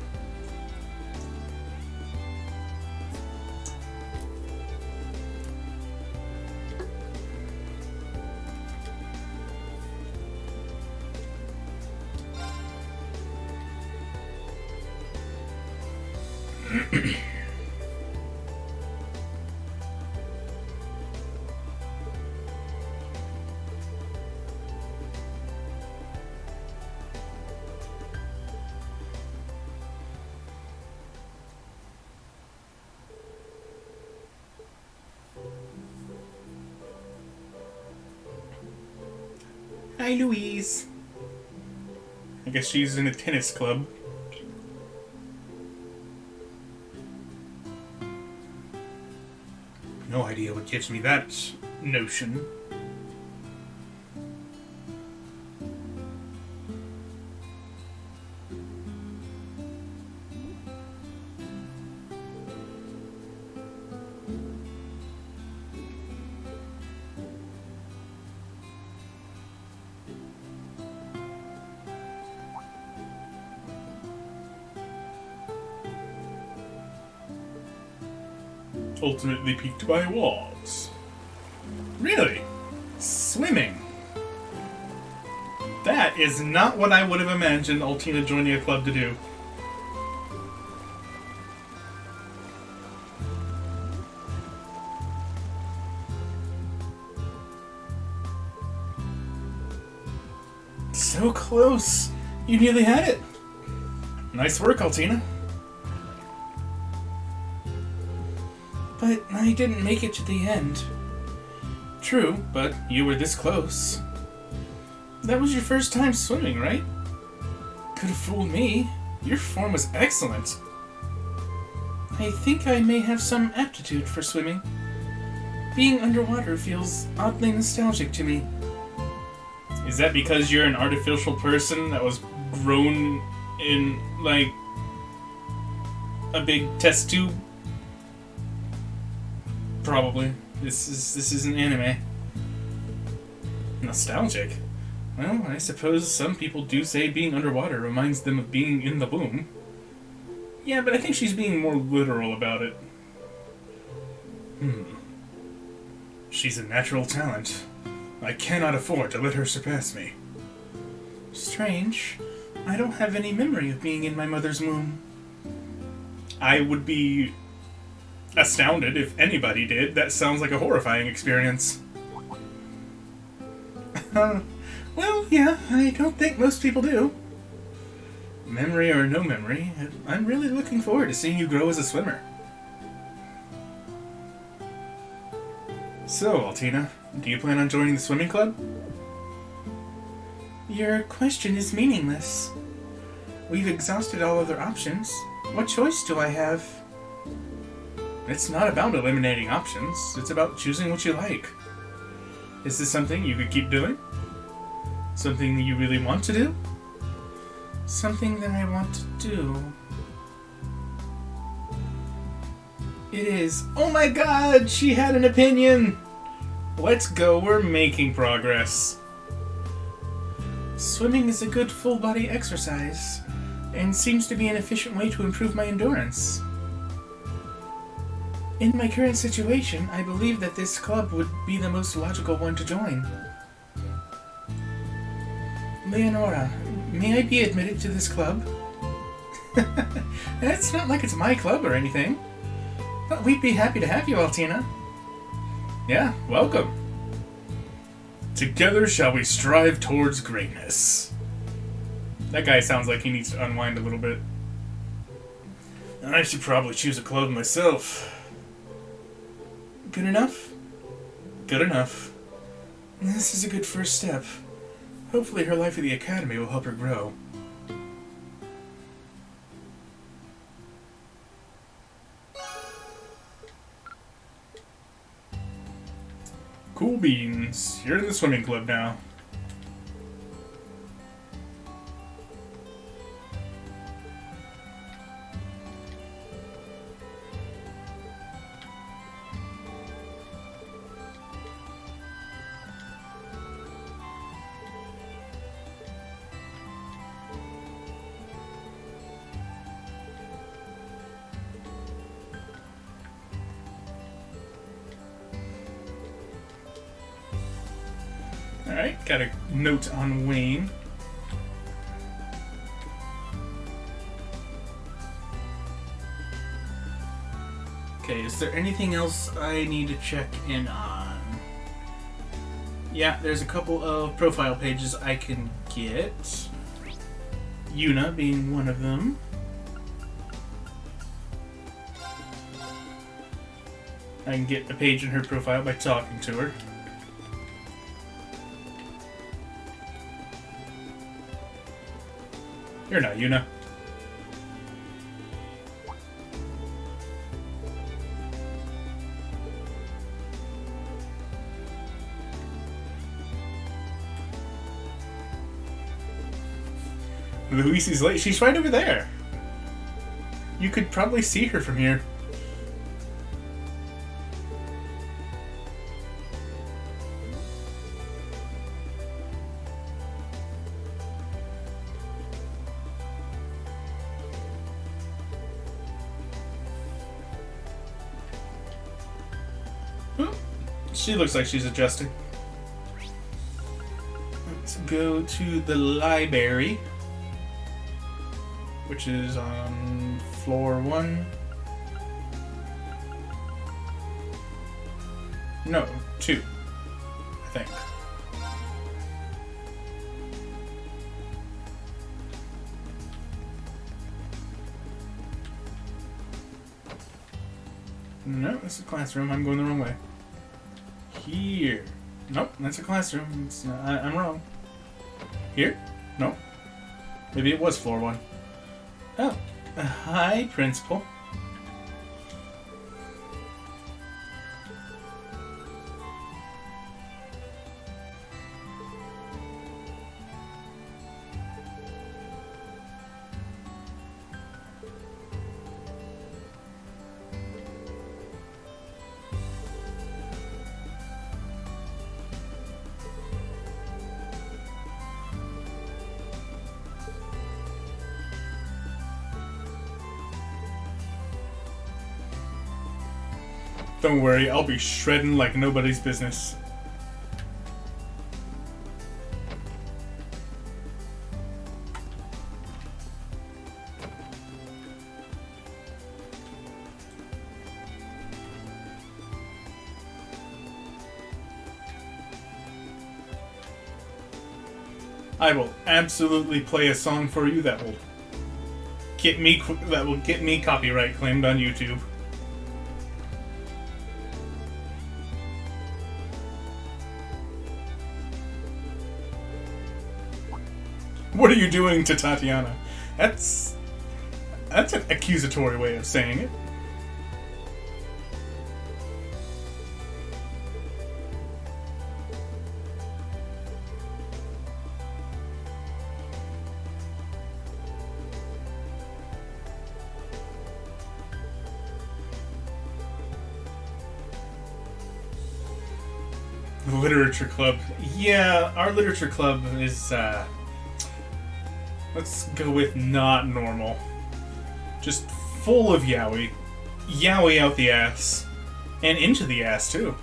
Hi, Louise. I guess she's in a tennis club. No idea what gives me that notion. Ultimately piqued by awards. Really? Swimming? That is not what I would have imagined Altina joining a club to do. So close. You nearly had it. Nice work, Altina. But I didn't make it to the end. True, but you were this close. That was your first time swimming, right? Could have fooled me. Your form was excellent. I think I may have some aptitude for swimming. Being underwater feels oddly nostalgic to me. Is that because you're an artificial person that was grown in, like, a big test tube? Probably. This is an anime. Nostalgic? Well, I suppose some people do say being underwater reminds them of being in the womb. Yeah, but I think she's being more literal about it. She's a natural talent. I cannot afford to let her surpass me. Strange. I don't have any memory of being in my mother's womb. I would be astounded if anybody did. That sounds like a horrifying experience. Well, yeah, I don't think most people do. Memory or no memory, I'm really looking forward to seeing you grow as a swimmer. So, Altina, do you plan on joining the swimming club? Your question is meaningless. We've exhausted all other options. What choice do I have? It's not about eliminating options. It's about choosing what you like. Is this something you could keep doing? Something you really want to do? Something that I want to do. It is. Oh my god, she had an opinion! Let's go, we're making progress. Swimming is a good full-body exercise, and seems to be an efficient way to improve my endurance. In my current situation, I believe that this club would be the most logical one to join. Leonora, may I be admitted to this club? It's not like it's my club or anything. But we'd be happy to have you, Altina. Yeah, welcome. Together shall we strive towards greatness. That guy sounds like he needs to unwind a little bit. I should probably choose a club myself. Good enough? Good enough. This is a good first step. Hopefully her life at the academy will help her grow. Cool beans. You're in the swimming club now. Alright, got a note on Wayne. Okay, is there anything else I need to check in on? Yeah, there's a couple of profile pages I can get. Yuna being one of them. I can get a page in her profile by talking to her. You're not Yuna. Luisi's late. She's right over there. You could probably see her from here. She looks like she's adjusting. Let's go to the library, which is on floor 1. No, 2, I think. No, this is a classroom. I'm going the wrong way. Here. Nope, that's a classroom. I'm wrong. Here? Nope. Maybe it was floor 1. Oh. Hi, Principal. Don't worry, I'll be shredding like nobody's business. I will absolutely play a song for you that will get me copyright claimed on YouTube. What are you doing to Tatiana? That's an accusatory way of saying it. The literature club. Yeah, our literature club is, let's go with not normal. Just full of yaoi. Yaoi out the ass. And into the ass, too.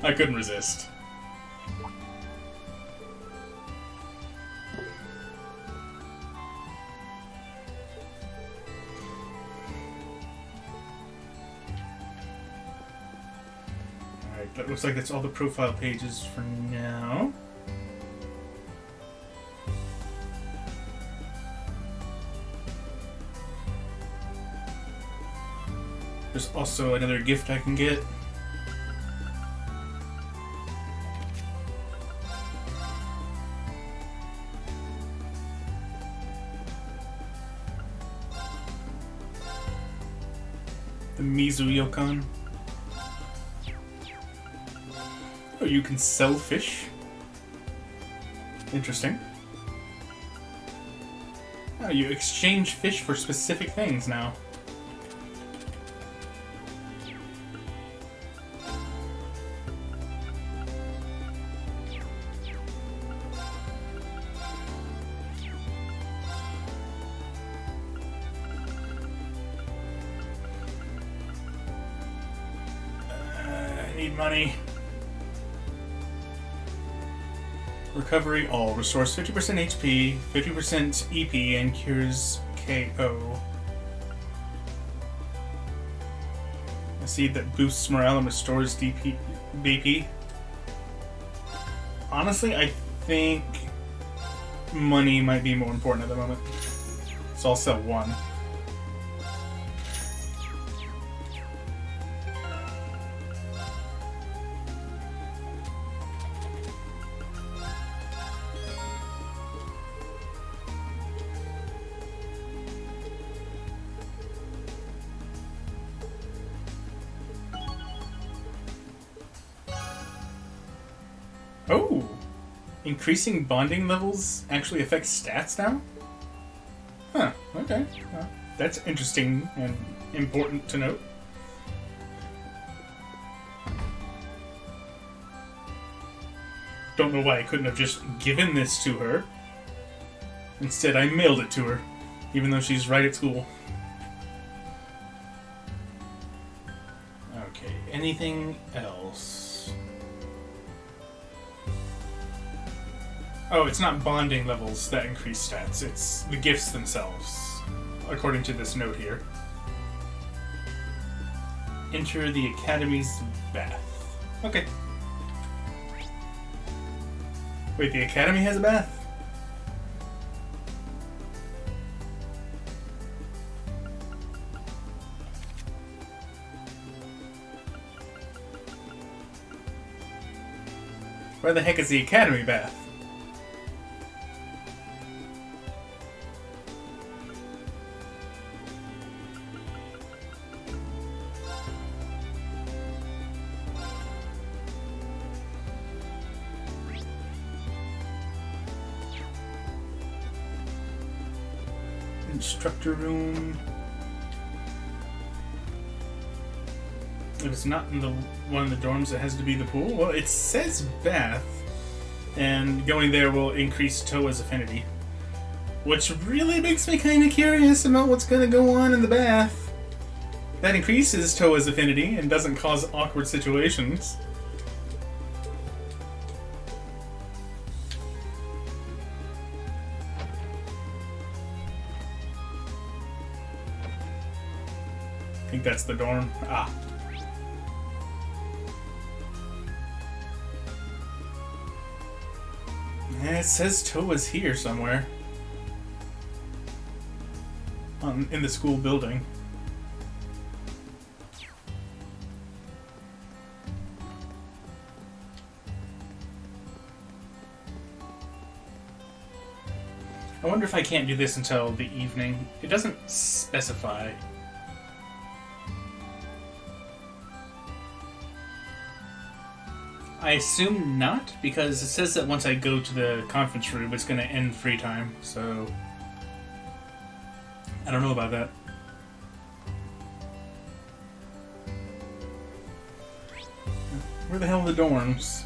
I couldn't resist. Alright, that looks like that's all the profile pages for now. There's also another gift I can get. The Mizuyokan. Oh, you can sell fish? Interesting. Oh, you exchange fish for specific things now. Money. Recovery all. Restores 50% HP, 50% EP, and cures KO. A seed that boosts morale and restores BP. Honestly, I think money might be more important at the moment. So I'll sell one. Oh! Increasing bonding levels actually affects stats now? Huh, okay. Well, that's interesting and important to note. Don't know why I couldn't have just given this to her. Instead, I mailed it to her, even though she's right at school. Okay, anything else? Oh, it's not bonding levels that increase stats, it's the gifts themselves, according to this note here. Enter the Academy's bath. Okay. Wait, the Academy has a bath? Where the heck is the Academy bath? Instructor room. If it's not in the one of the dorms, it has to be the pool. Well, it says bath, and going there will increase Toa's affinity, which really makes me kind of curious about what's going to go on in the bath. That increases Toa's affinity and doesn't cause awkward situations. I think that's the dorm. Ah. Yeah, it says Toa's here somewhere. In the school building. I wonder if I can't do this until the evening. It doesn't specify. I assume not, because it says that once I go to the conference room, it's going to end free time, so... I don't know about that. Where the hell are the dorms?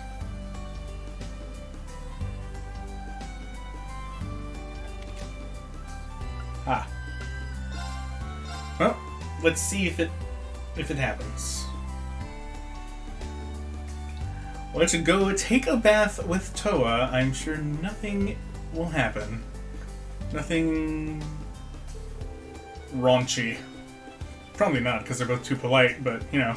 Ah. Well, let's see if it happens. Let's go take a bath with Toa. I'm sure nothing will happen. Nothing raunchy. Probably not, because they're both too polite, but, you know.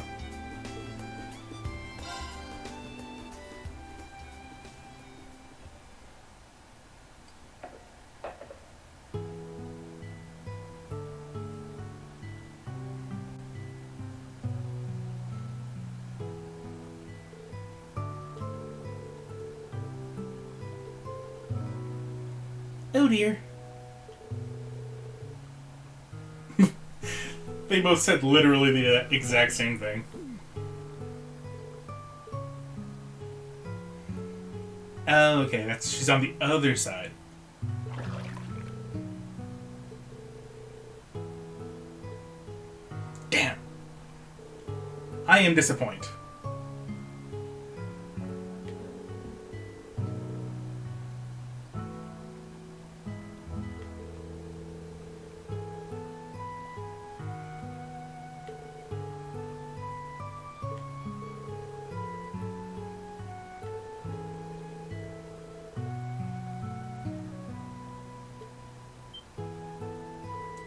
Oh dear. They both said literally the exact same thing. Oh, okay, she's on the other side. Damn. I am disappointed.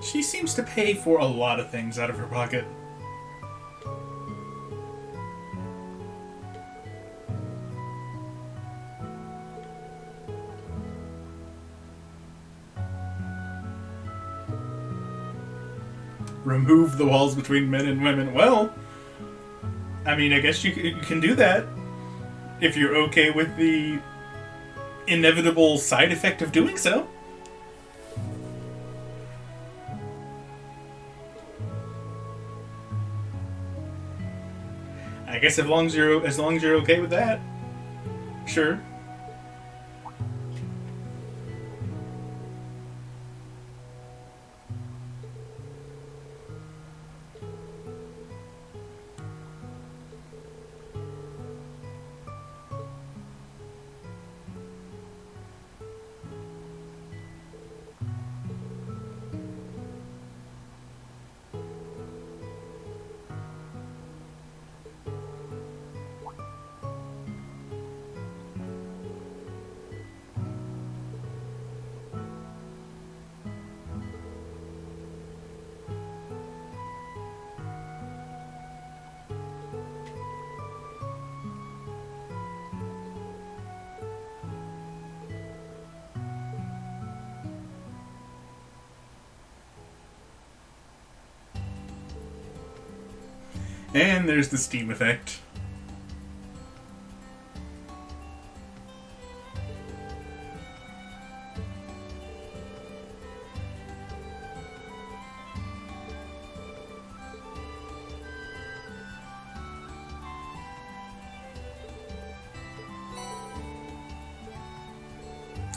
She seems to pay for a lot of things out of her pocket. Remove the walls between men and women. Well, I mean, I guess you can do that if you're okay with the inevitable side effect of doing so. I guess as long as you're okay with that, sure. And there's the steam effect.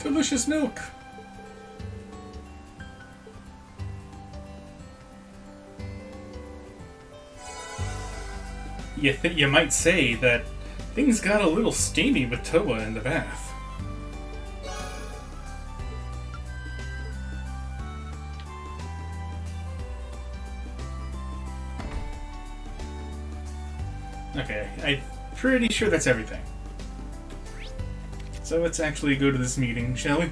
Delicious milk. You might say that things got a little steamy with Toa in the bath. Okay, I'm pretty sure that's everything. So let's actually go to this meeting, shall we?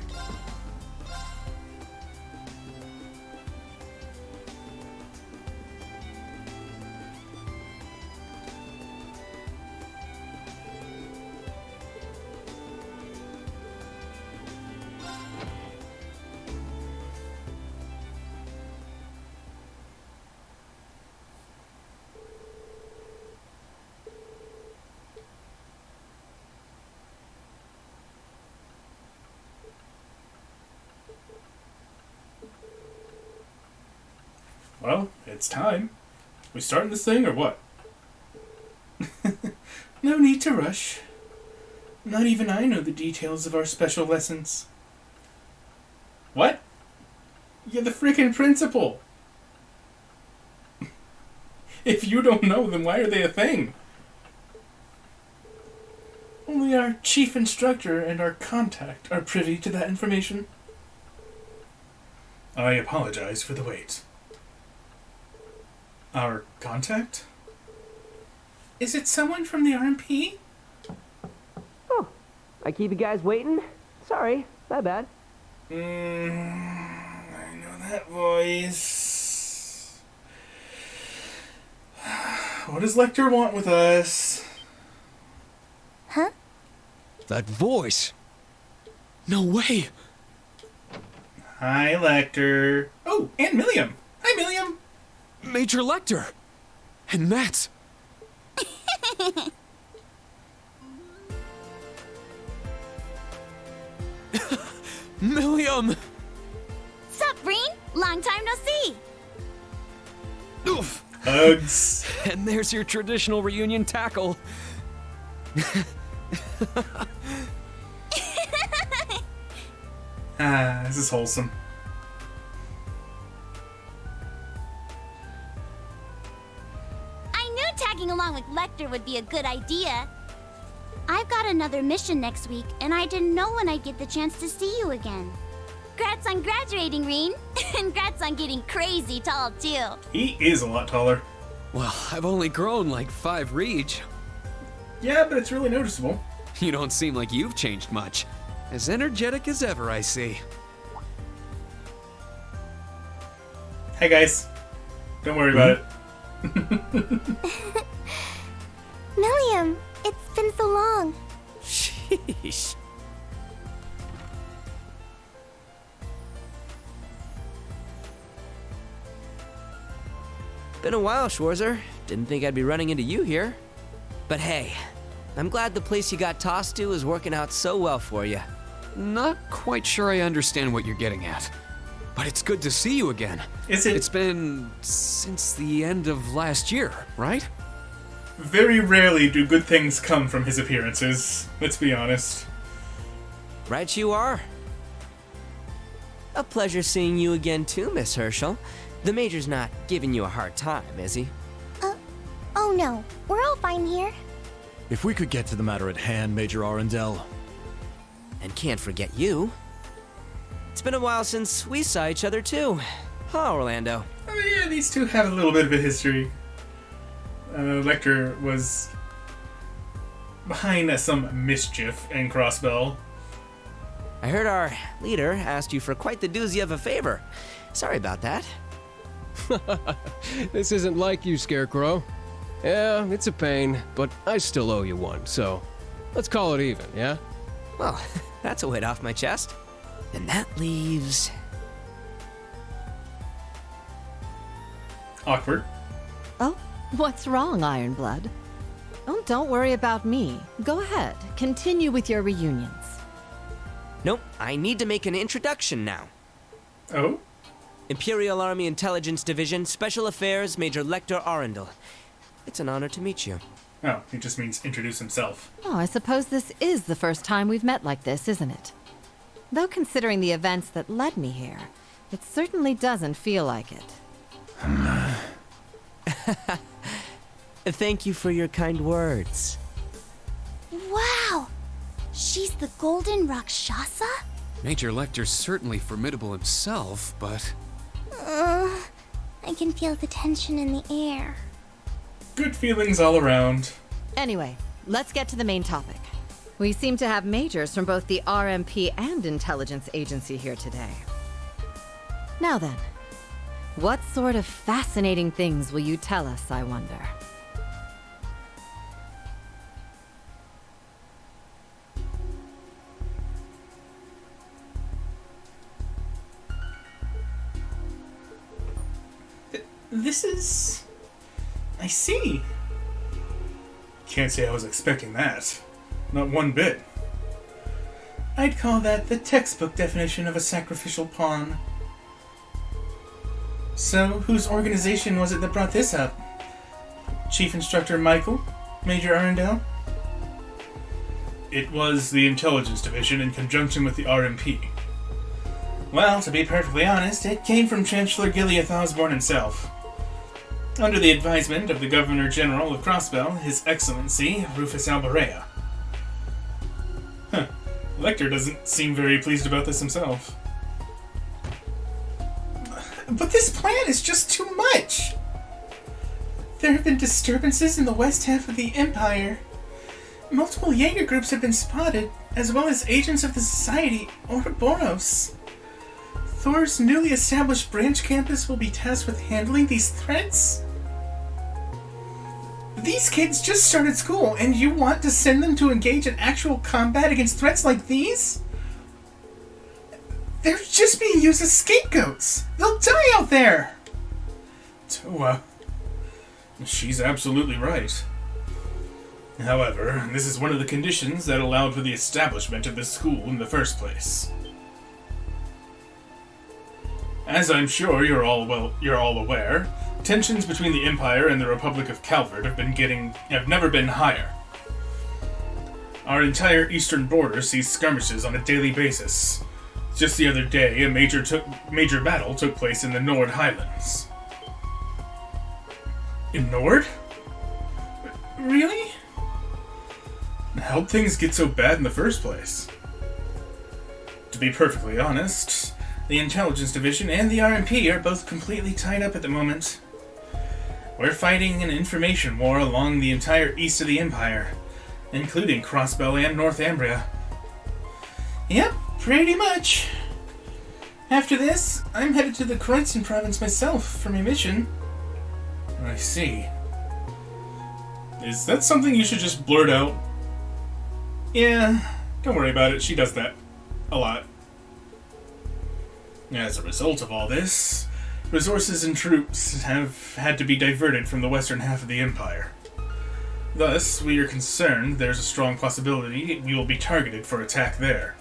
Well, it's time. We starting this thing or what? No need to rush. Not even I know the details of our special lessons. What? You're the freaking principal. If you don't know, then why are they a thing? Only our chief instructor and our contact are privy to that information. I apologize for the wait. Our contact? Is it someone from the RMP? Oh, I keep you guys waiting? Sorry, my bad. I know that voice. What does Lecter want with us? Huh? That voice. No way. Hi, Lecter. Oh, and Milliam. Hi, Milliam. Major Lecter. And that's... Milliam! Sup, Breen? Long time no see. Oof. Hugs. And there's your traditional reunion tackle. This is wholesome. I knew tagging along with Lecter would be a good idea. I've got another mission next week, and I didn't know when I'd get the chance to see you again. Grats on graduating, Reen. And grats on getting crazy tall, too. He is a lot taller. Well, I've only grown like 5 reach. Yeah, but it's really noticeable. You don't seem like you've changed much. As energetic as ever, I see. Hey, guys. Don't worry about it. Milliam, it's been so long. Sheesh. Been a while, Schwarzer. Didn't think I'd be running into you here. But hey, I'm glad the place you got tossed to is working out so well for you. Not quite sure I understand what you're getting at. But it's good to see you again. Is it? It's been since the end of last year, right? Very rarely do good things come from his appearances. Let's be honest. Right you are. A pleasure seeing you again too, Miss Herschel. The Major's not giving you a hard time, is he? Oh no, we're all fine here. If we could get to the matter at hand, Major Arundel. And can't forget you. It's been a while since we saw each other too. Huh, Orlando? Oh, yeah, these two have a little bit of a history. Lecter was behind some mischief in Crossbell. I heard our leader asked you for quite the doozy of a favor. Sorry about that. This isn't like you, Scarecrow. Yeah, it's a pain, but I still owe you one, so let's call it even, yeah? Well, that's a weight off my chest. And that leaves... Awkward. Oh, what's wrong, Ironblood? Oh, don't worry about me. Go ahead, continue with your reunions. Nope, I need to make an introduction now. Oh? Imperial Army Intelligence Division, Special Affairs, Major Lecter Arundel. It's an honor to meet you. Oh, he just means introduce himself. Oh, I suppose this is the first time we've met like this, isn't it? Though considering the events that led me here, it certainly doesn't feel like it. Thank you for your kind words. Wow! She's the Golden Rakshasa? Major Lecter's certainly formidable himself, but... I can feel the tension in the air. Good feelings all around. Anyway, let's get to the main topic. We seem to have majors from both the RMP and Intelligence Agency here today. Now then, what sort of fascinating things will you tell us, I wonder? This is... I see. Can't say I was expecting that. Not one bit. I'd call that the textbook definition of a sacrificial pawn. So, whose organization was it that brought this up? Chief Instructor Michael? Major Arundel? It was the Intelligence Division in conjunction with the RMP. Well, to be perfectly honest, it came from Chancellor Gileath Osborne himself. Under the advisement of the Governor General of Crossbell, His Excellency Rufus Alborea. Lecter doesn't seem very pleased about this himself. But this plan is just too much! There have been disturbances in the west half of the Empire. Multiple Jaeger groups have been spotted, as well as agents of the Society, Ouroboros. Thor's newly established branch campus will be tasked with handling these threats? These kids just started school, and you want to send them to engage in actual combat against threats like these? They're just being used as scapegoats! They'll die out there! Toa. She's absolutely right. However, this is one of the conditions that allowed for the establishment of this school in the first place. As I'm sure you're all aware, tensions between the Empire and the Republic of Calvert have never been higher. Our entire eastern border sees skirmishes on a daily basis. Just the other day, a major battle took place in the Nord Highlands. In Nord? Really? How'd things get so bad in the first place? To be perfectly honest, the Intelligence Division and the RMP are both completely tied up at the moment. We're fighting an information war along the entire east of the Empire, including Crossbell and Northumbria. Yep, pretty much. After this, I'm headed to the Kreuzon province myself for my mission. I see. Is that something you should just blurt out? Yeah, don't worry about it, she does that. A lot. As a result of all this, resources and troops have had to be diverted from the western half of the Empire. Thus, we are concerned there's a strong possibility we will be targeted for attack there.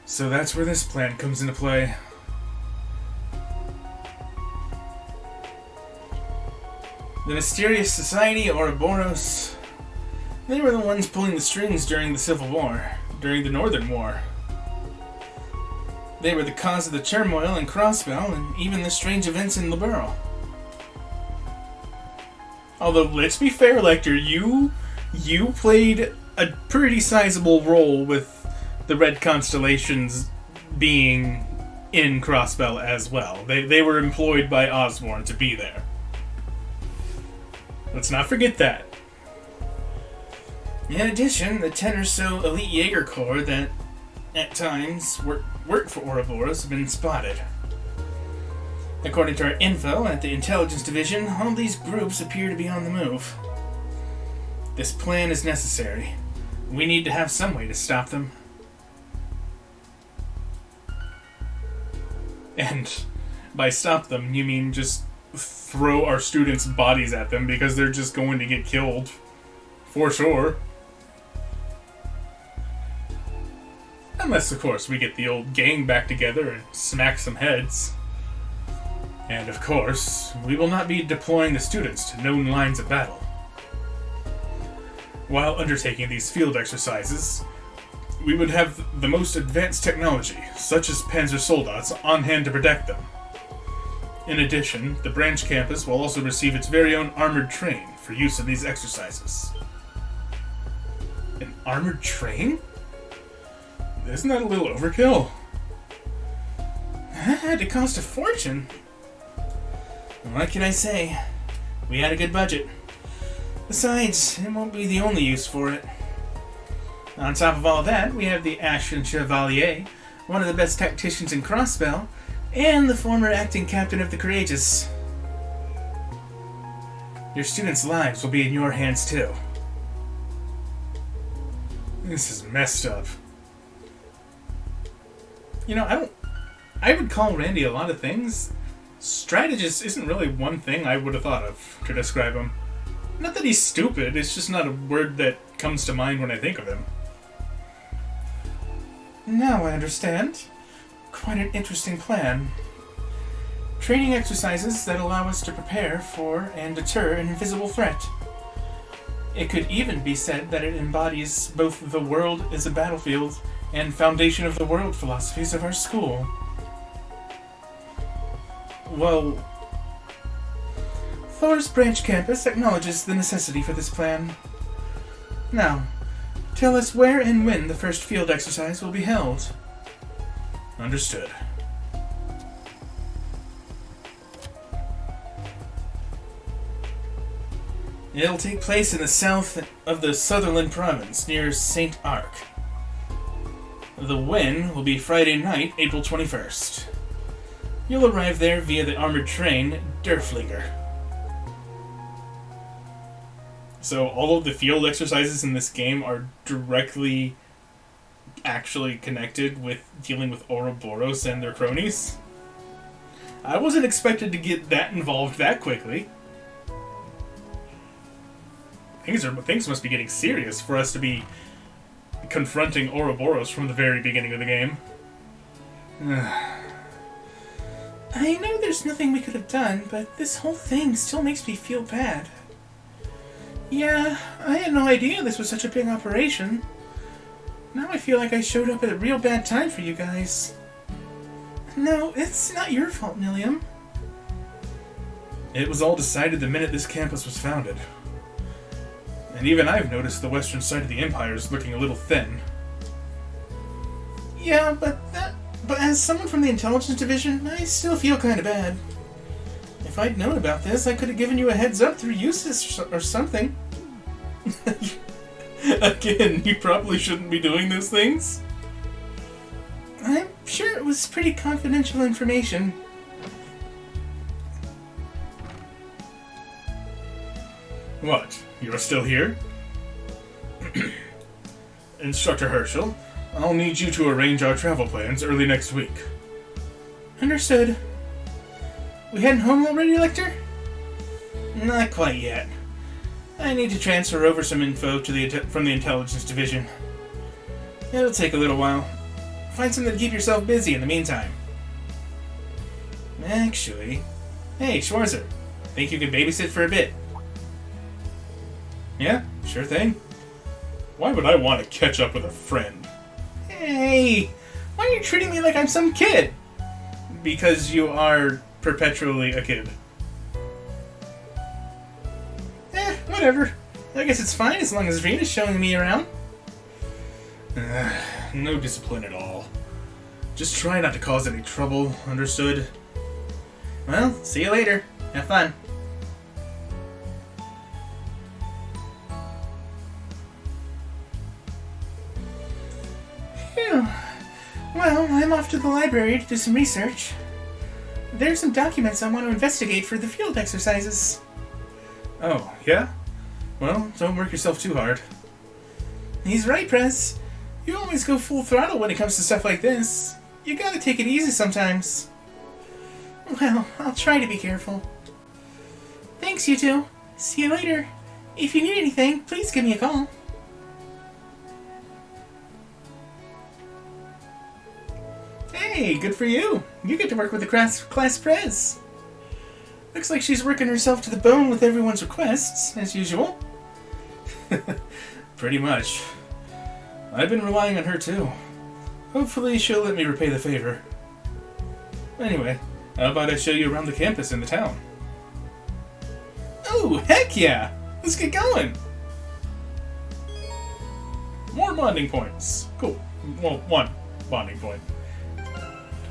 So that's where this plan comes into play. The mysterious Society Ouroboros, they were the ones pulling the strings during the Civil War, during the Northern War. They were the cause of the turmoil in Crossbell and even the strange events in Liberl. Although, let's be fair, Lecter, you played a pretty sizable role with the Red Constellations being in Crossbell as well. They were employed by Osborne to be there. Let's not forget that. In addition, the 10 or so elite Jaeger Corps that, at times, work for Ouroboros have been spotted. According to our info at the Intelligence Division, all these groups appear to be on the move. This plan is necessary. We need to have some way to stop them. And by stop them, you mean just throw our students' bodies at them because they're just going to get killed. For sure. Unless, of course, we get the old gang back together and smack some heads. And, of course, we will not be deploying the students to known lines of battle. While undertaking these field exercises, we would have the most advanced technology, such as Panzer Soldats, on hand to protect them. In addition, the branch campus will also receive its very own armored train for use in these exercises. An armored train? Isn't that a little overkill? That had to cost a fortune. What can I say? We had a good budget. Besides, it won't be the only use for it. On top of all that, we have the Ashen Chevalier, one of the best tacticians in Crossbell, and the former acting captain of the Courageous. Your students' lives will be in your hands too. This is messed up. You know, I would call Randy a lot of things. Strategist isn't really one thing I would have thought of to describe him. Not that he's stupid, it's just not a word that comes to mind when I think of him. Now I understand. Quite an interesting plan. Training exercises that allow us to prepare for and deter an invisible threat. It could even be said that it embodies both the world as a battlefield and foundation of the world philosophies of our school. Well, Thor's Branch campus acknowledges the necessity for this plan. Now, tell us where and when the first field exercise will be held. Understood. It'll take place in the south of the Sutherland province, near St. Arc. The when will be Friday night, April 21st. You'll arrive there via the armored train, Derflinger. So all of the field exercises in this game are directly actually connected with dealing with Ouroboros and their cronies. I wasn't expected to get that involved that quickly. Things must be getting serious for us to be confronting Ouroboros from the very beginning of the game. I know there's nothing we could have done, but this whole thing still makes me feel bad. Yeah, I had no idea this was such a big operation. Now I feel like I showed up at a real bad time for you guys. No, it's not your fault, Nilium. It was all decided the minute this campus was founded. And even I've noticed the western side of the Empire is looking a little thin. Yeah, but as someone from the Intelligence Division, I still feel kind of bad. If I'd known about this, I could have given you a heads up through Eustace or something. Again, you probably shouldn't be doing those things. I'm sure it was pretty confidential information. What? You're still here? Instructor Herschel, I'll need you to arrange our travel plans early next week. Understood. We heading home already, Lecter? Not quite yet. I need to transfer over some info to from the Intelligence Division. It'll take a little while. Find something to keep yourself busy in the meantime. Actually... Hey, Schwarzer. Think you could babysit for a bit? Yeah, sure thing. Why would I want to catch up with a friend? Hey! Why are you treating me like I'm some kid? Because you are perpetually a kid. Whatever. I guess it's fine as long as Venus showing me around. No discipline at all. Just try not to cause any trouble, understood? Well, see you later. Have fun. Phew. Well, I'm off to the library to do some research. There's some documents I want to investigate for the field exercises. Oh, yeah? Well, don't work yourself too hard. He's right, Press. You always go full throttle when it comes to stuff like this. You gotta take it easy sometimes. Well, I'll try to be careful. Thanks, you two. See you later. If you need anything, please give me a call. Hey, good for you. You get to work with the class prez. Looks like she's working herself to the bone with everyone's requests, as usual. Pretty much. I've been relying on her too. Hopefully she'll let me repay the favor. Anyway, how about I show you around the campus and the town? Oh, heck yeah! Let's get going! More bonding points. Cool. Well, one bonding point.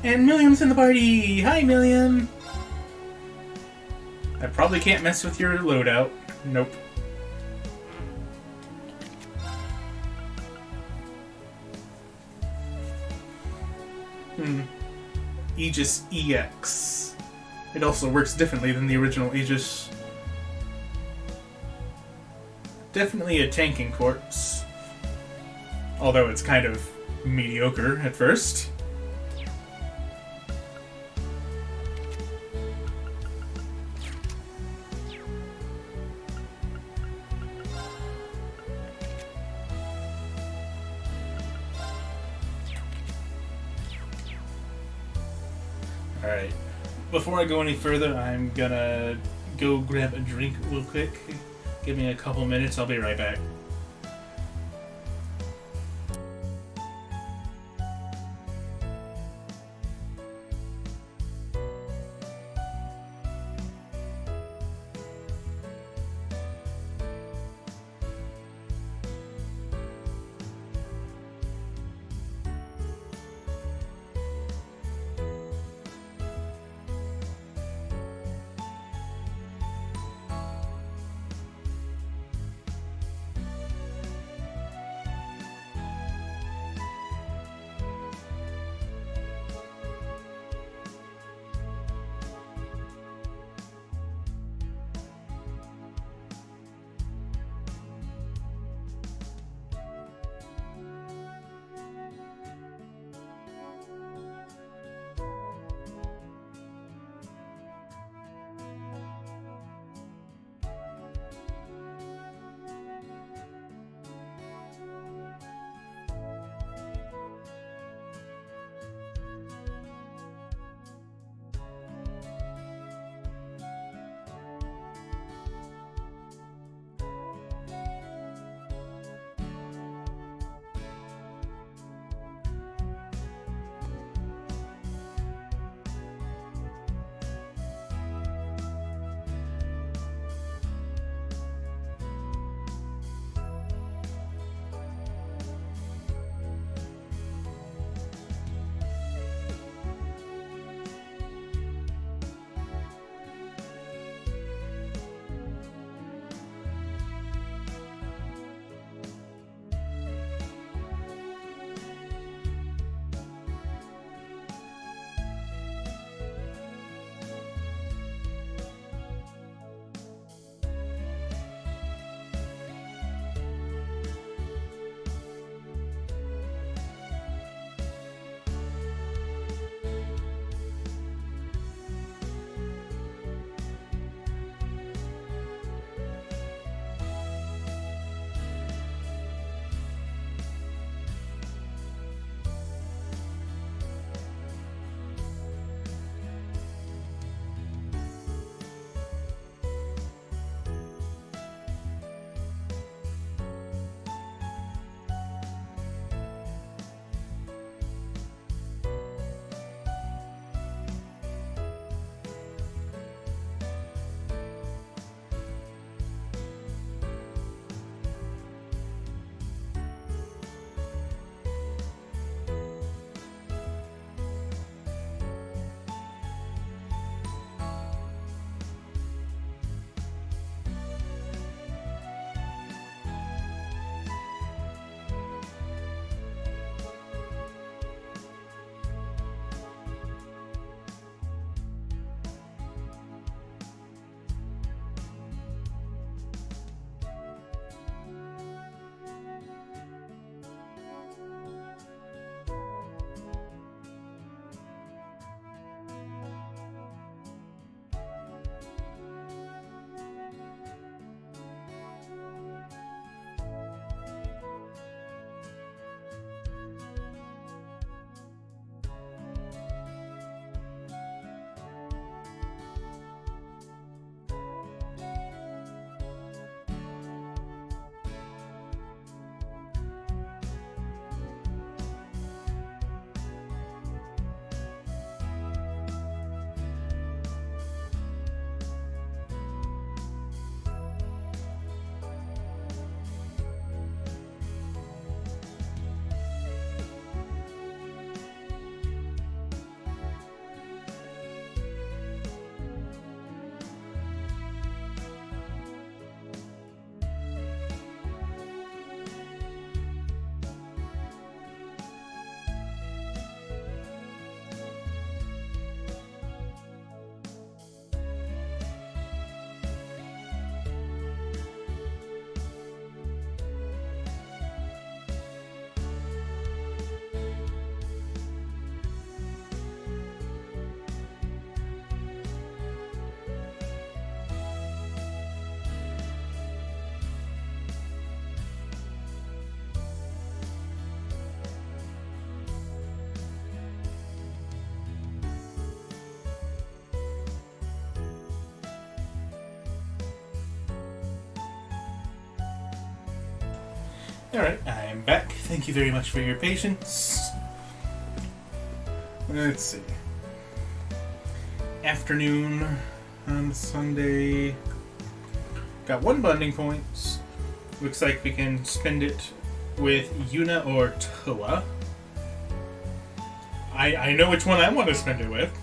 And Milliam's in the party! Hi, Milliam! I probably can't mess with your loadout. Nope. Aegis EX. It also works differently than the original Aegis. Definitely a tanking corpse. Although it's kind of mediocre at first. Alright, before I go any further, I'm gonna go grab a drink real quick. Give me a couple minutes, I'll be right back. Alright, I'm back. Thank you very much for your patience. Let's see. Afternoon on Sunday. Got 1 bonding point. Looks like we can spend it with Yuna or Toa. I know which one I want to spend it with.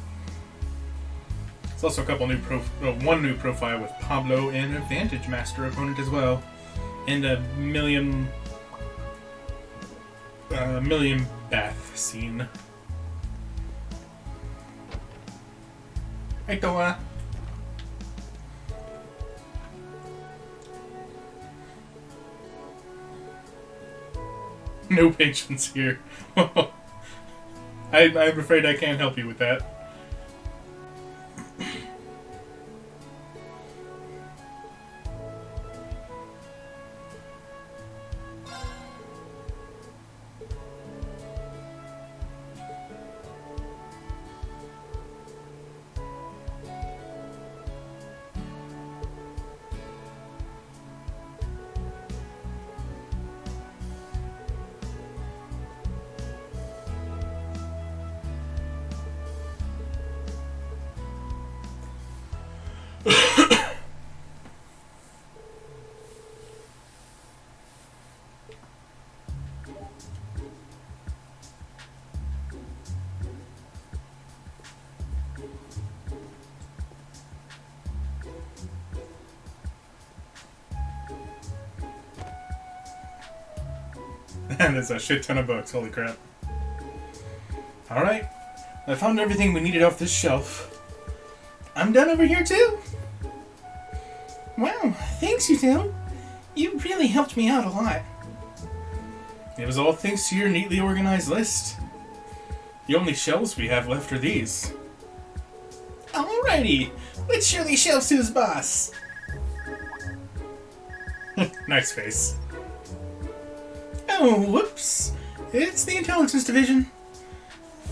There's also a couple new one new profile with Pablo and a Vantage Master opponent as well. And a million bath scene. Hey, Toa. No patience here. I'm afraid I can't help you with that. And there's a shit ton of books, holy crap. Alright, I found everything we needed off this shelf. I'm done over here too. Wow, thanks you two. You really helped me out a lot. It was all thanks to your neatly organized list. The only shelves we have left are these. Alrighty, let's show these shelves to his boss. Nice face. Oh, whoops. It's the intelligence division.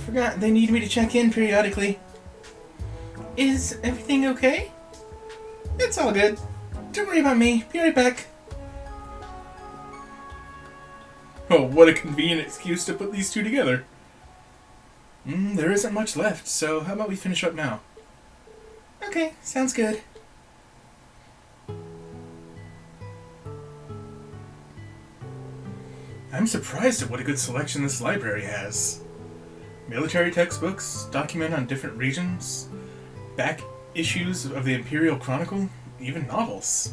Forgot they need me to check in periodically. Is everything okay? It's all good. Don't worry about me. Be right back. Oh, what a convenient excuse to put these two together. There isn't much left, so how about we finish up now? Okay, sounds good. I'm surprised at what a good selection this library has. Military textbooks, document on different regions, back issues of the Imperial Chronicle, even novels.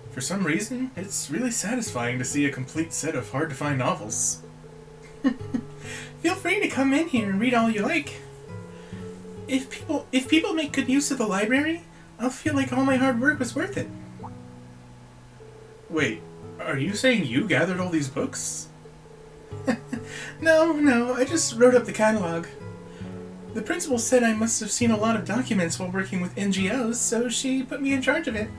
For some reason, it's really satisfying to see a complete set of hard-to-find novels. Feel free to come in here and read all you like. If people make good use of the library, I'll feel like all my hard work was worth it. Wait, are you saying you gathered all these books? No, I just wrote up the catalog. The principal said I must have seen a lot of documents while working with NGOs, so she put me in charge of it.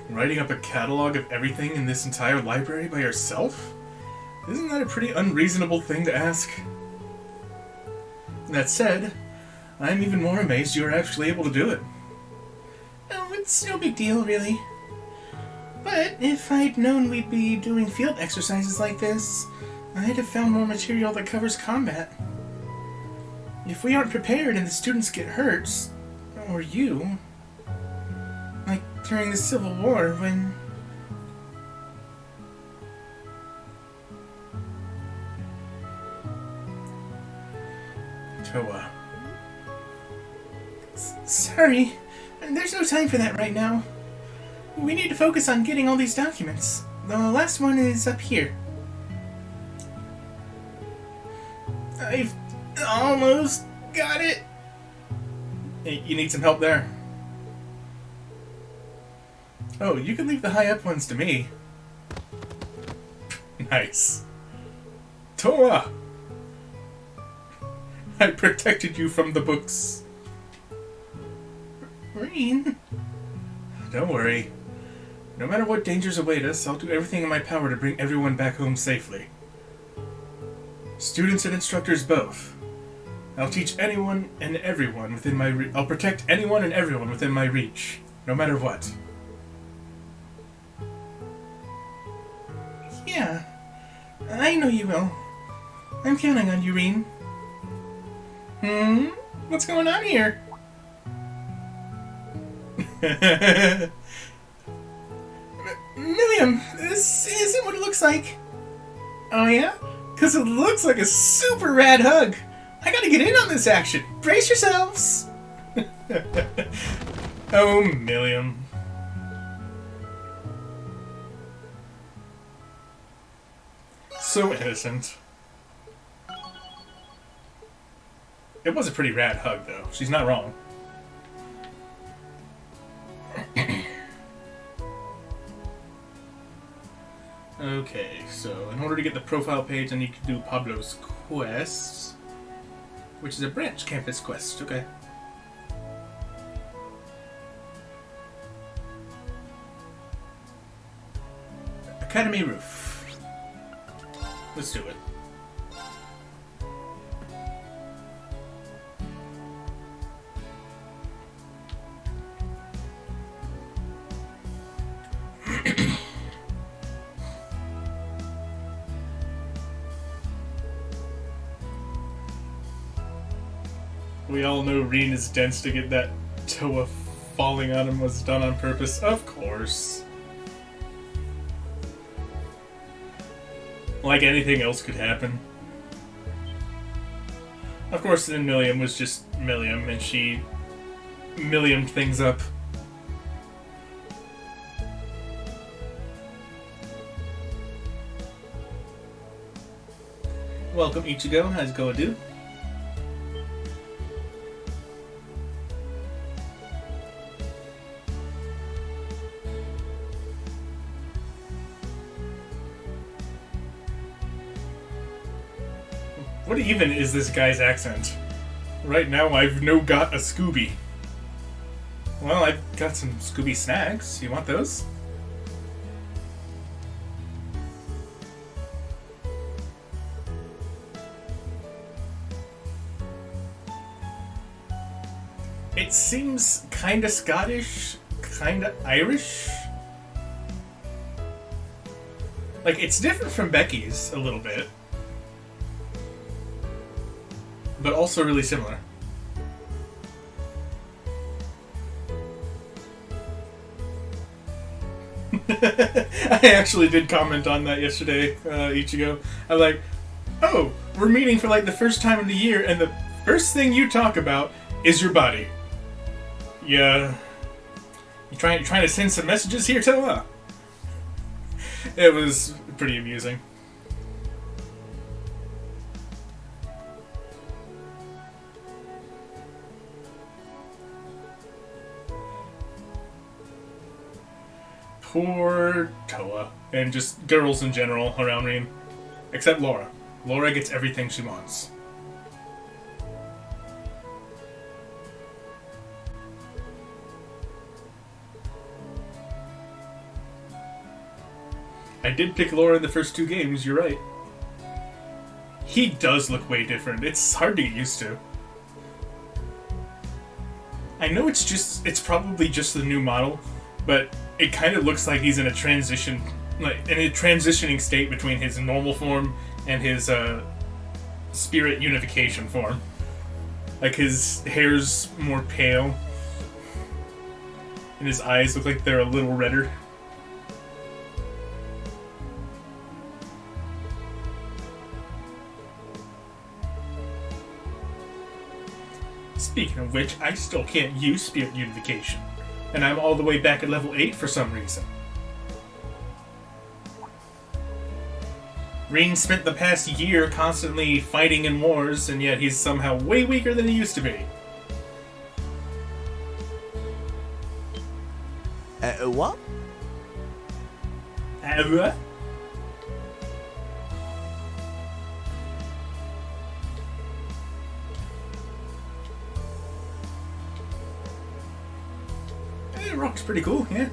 Writing up a catalog of everything in this entire library by yourself? Isn't that a pretty unreasonable thing to ask? That said, I'm even more amazed you were actually able to do it. Oh, it's no big deal, really. But if I'd known we'd be doing field exercises like this, I'd have found more material that covers combat. If we aren't prepared and the students get hurt, or you, like during the Civil War when... Toa. Sorry, there's no time for that right now. We need to focus on getting all these documents. The last one is up here. I've almost got it. Hey, you need some help there? Oh, you can leave the high up ones to me. Nice. Toa! I protected you from the books. Rain? Don't worry. No matter what dangers await us, I'll do everything in my power to bring everyone back home safely. Students and instructors both. I'll teach anyone and everyone within my I'll protect anyone and everyone within my reach, no matter what. know you will. I'm counting on you, Reen. What's going on here? Milliam, this isn't what it looks like. Oh yeah? Because it looks like a super rad hug. I gotta get in on this action. Brace yourselves. Oh, Milliam. So innocent. It was a pretty rad hug, though. She's not wrong. Okay, so in order to get the profile page, I need to do Pablo's quest, which is a branch campus quest. Okay. Academy roof. Let's do it. We all know Reen is dense to get that Toa falling on him was done on purpose. Of course. Like anything else could happen. Of course, then Milliam was just Milliam, and she Milliamed things up. Welcome, Ichigo. How's it going, dude? What even is this guy's accent? Right now I've got a Scooby. Well, I've got some Scooby snacks. You want those? It seems kinda Scottish, kinda Irish. Like, it's different from Becky's a little bit. But also really similar. I actually did comment on that yesterday, Ichigo. I'm like, oh, we're meeting for like the first time in the year, and the first thing you talk about is your body. Yeah. You trying to send some messages here, Toa? It was pretty amusing. Poor Toa, and just girls in general around me, except Laura. Laura gets everything she wants. I did pick Laura in the first 2 games, you're right. He does look way different. It's hard to get used to. I know it's probably just the new model, but it kind of looks like he's in a transition, like in a transitioning state between his normal form and his spirit unification form. Like his hair's more pale, and his eyes look like they're a little redder. Speaking of which, I still can't use spirit unification. And I'm all the way back at level 8 for some reason. Reen spent the past year constantly fighting in wars, and yet he's somehow way weaker than he used to be. What? What? Rock's pretty cool, yeah.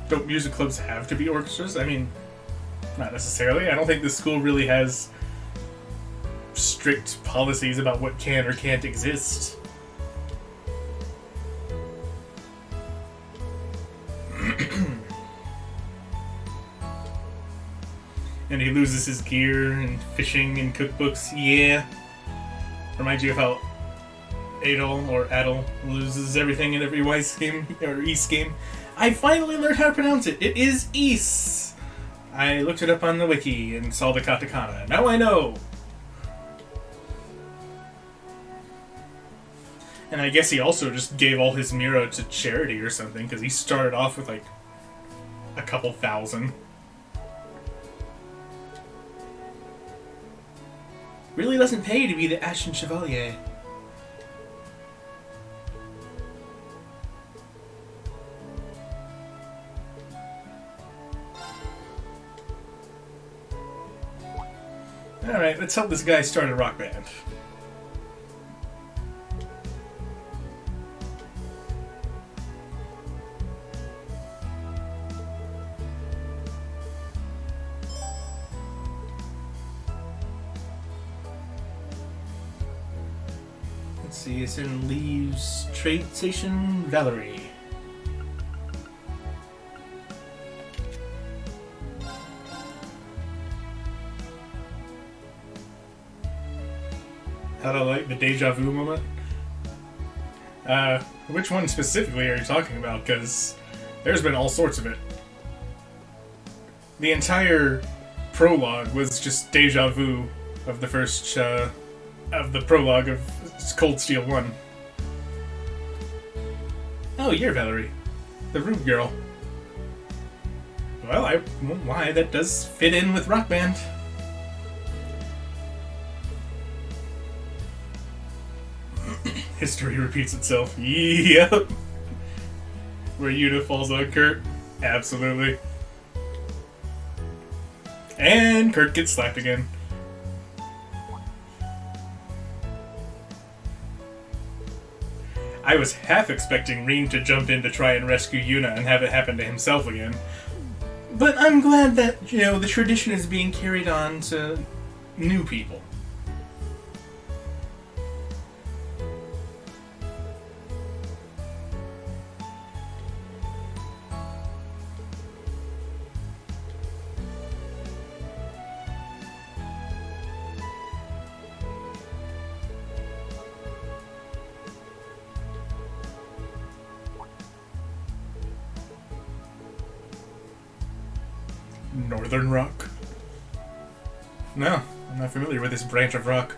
Don't music clubs have to be orchestras? I mean, not necessarily. I don't think this school really has strict policies about what can or can't exist. And he loses his gear and fishing and cookbooks. Yeah. Reminds you of how Adol loses everything in every Weiss game, or Ys game. I finally learned how to pronounce it. It is Ys. I looked it up on the wiki and saw the katakana. Now I know. And I guess he also just gave all his Mira to charity or something, because he started off with like a couple thousand. Really doesn't pay to be the Ashen Chevalier. Alright, let's help this guy start a rock band. Let's see, it's in Leaves Trade Station, Valerie. How do I like the deja vu moment? Which one specifically are you talking about? Because there's been all sorts of it. The entire prologue was just deja vu of the first, of the prologue of Cold Steel 1. Oh, you're Valerie. The Rube girl. Well, I won't lie, that does fit in with Rock Band. History repeats itself. Yep. Where Yuta falls on Kurt. Absolutely. And Kurt gets slapped again. I was half expecting Rin to jump in to try and rescue Yuna and have it happen to himself again. But I'm glad that, you know, the tradition is being carried on to new people. Northern Rock? No, I'm not familiar with this branch of rock.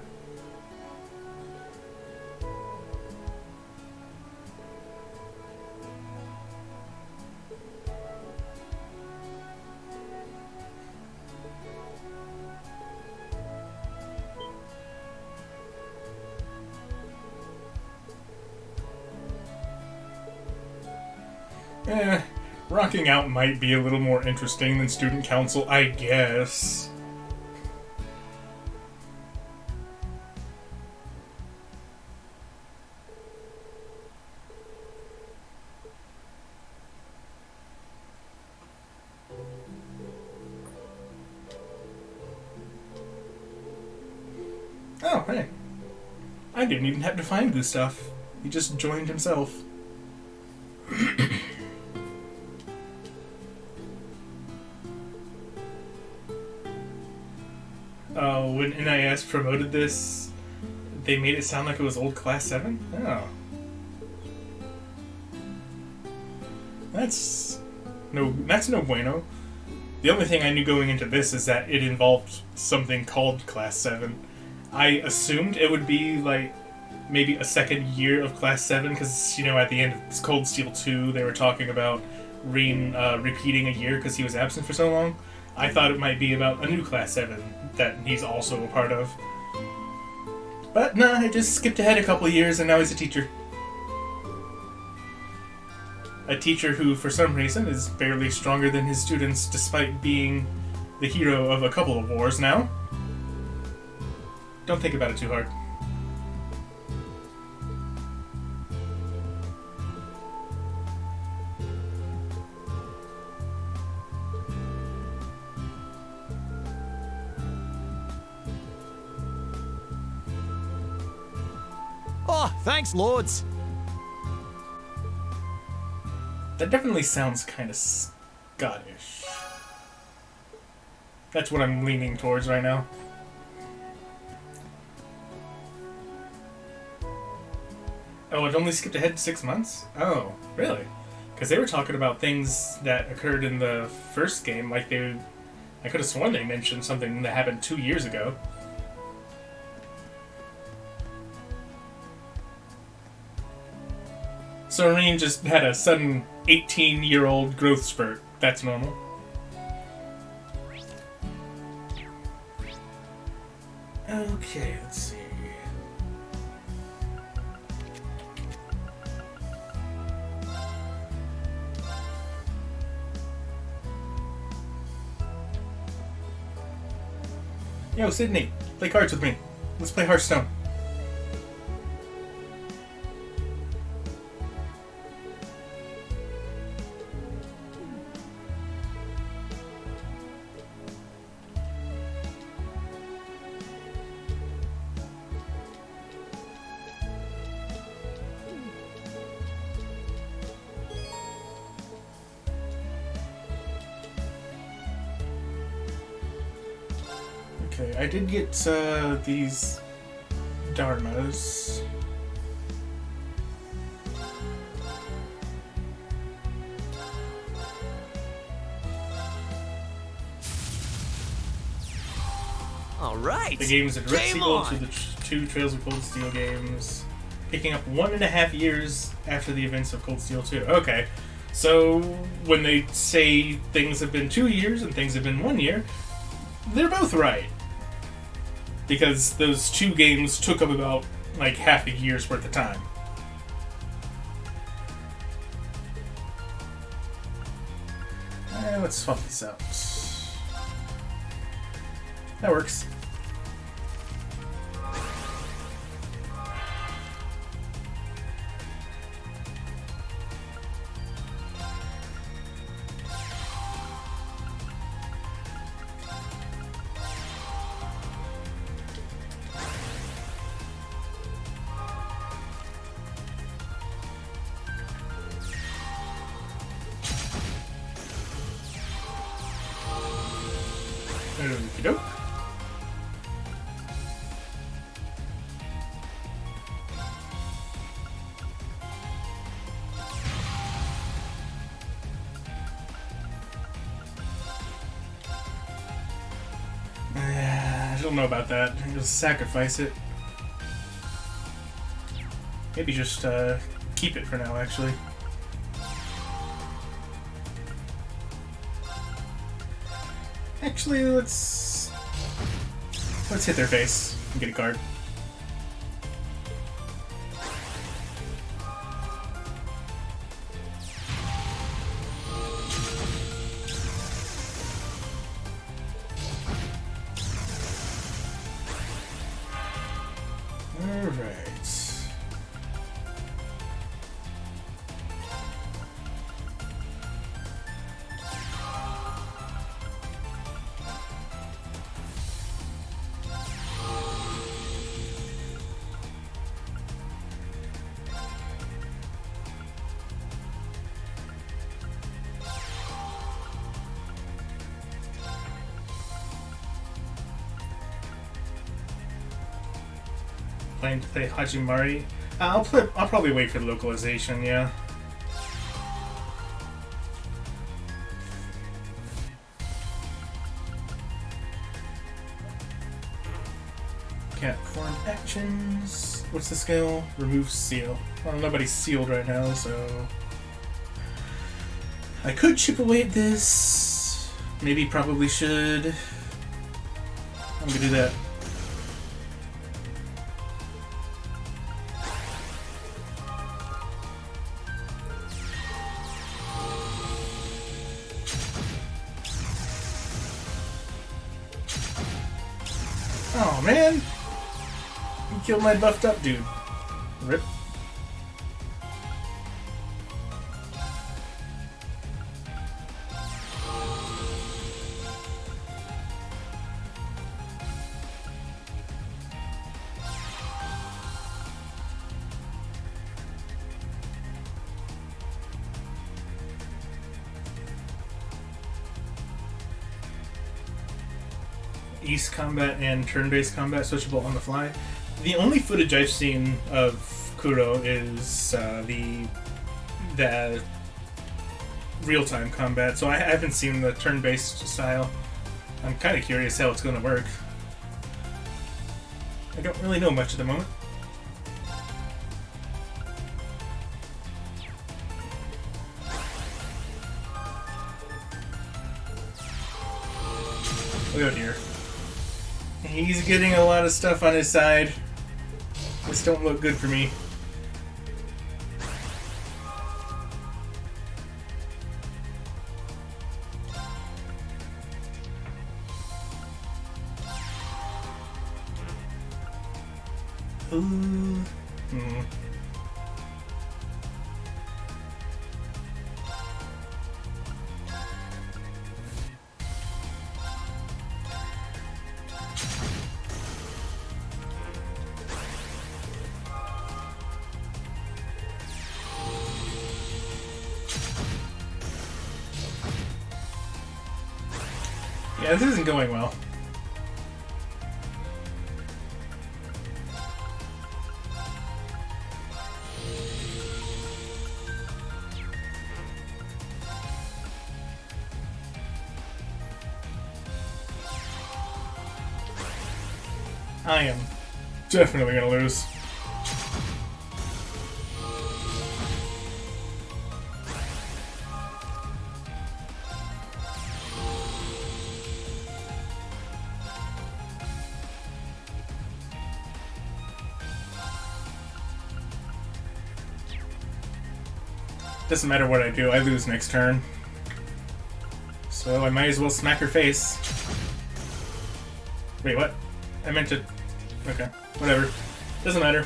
Rocking out might be a little more interesting than Student Council, I guess. Oh, hey. I didn't even have to find Gustav. He just joined himself. When NIS promoted this, they made it sound like it was old Class 7? Oh. That's no bueno. The only thing I knew going into this is that it involved something called Class 7. I assumed it would be, like, maybe a second year of Class 7, because, you know, at the end of Cold Steel 2, they were talking about Rin repeating a year because he was absent for so long. I thought it might be about a new Class 7 that he's also a part of. But nah, I just skipped ahead a couple of years and now he's a teacher. A teacher who, for some reason, is barely stronger than his students despite being the hero of a couple of wars now. Don't think about it too hard. Oh, thanks, lords. That definitely sounds kind of Scottish. That's what I'm leaning towards right now. Oh, it only skipped ahead 6 months? Oh, really? Because they were talking about things that occurred in the first game, like I could have sworn they mentioned something that happened 2 years ago. So Irene just had a sudden 18-year-old growth spurt. That's normal. Okay, let's see. Yo, Sydney, play cards with me. Let's play Hearthstone. Okay, I did get these Dharmas. All right. The game is a direct Game sequel on. to the two Trails of Cold Steel games, picking up 1.5 years after the events of Cold Steel 2. Okay, so when they say things have been 2 years and things have been 1 year, they're both right. Because those two games took up about, like, half a year's worth of time. Let's swap this out. That works. Okey doke. I don't know about that. Just sacrifice it. Maybe just keep it for now, actually. Actually, let's hit their face and get a card. All right. Planning to play Hajimari. I'll probably wait for the localization. Yeah. Can't perform actions. What's the skill? Remove seal. Well, nobody's sealed right now, so I could chip away at this. Maybe, probably should. I'm gonna do that. Oh man! You killed my buffed up dude. Rip. East combat and turn-based combat switchable on the fly. The only footage I've seen of Kuro is the real-time combat, so I haven't seen the turn-based style. I'm kind of curious how it's going to work. I don't really know much at the moment. Oh dear. He's getting a lot of stuff on his side. This don't look good for me. Ooh. Yeah, this isn't going well. I am definitely gonna lose. Doesn't matter what I do, I lose next turn. So I might as well smack her face. Wait, what? I meant to... Okay, whatever. Doesn't matter.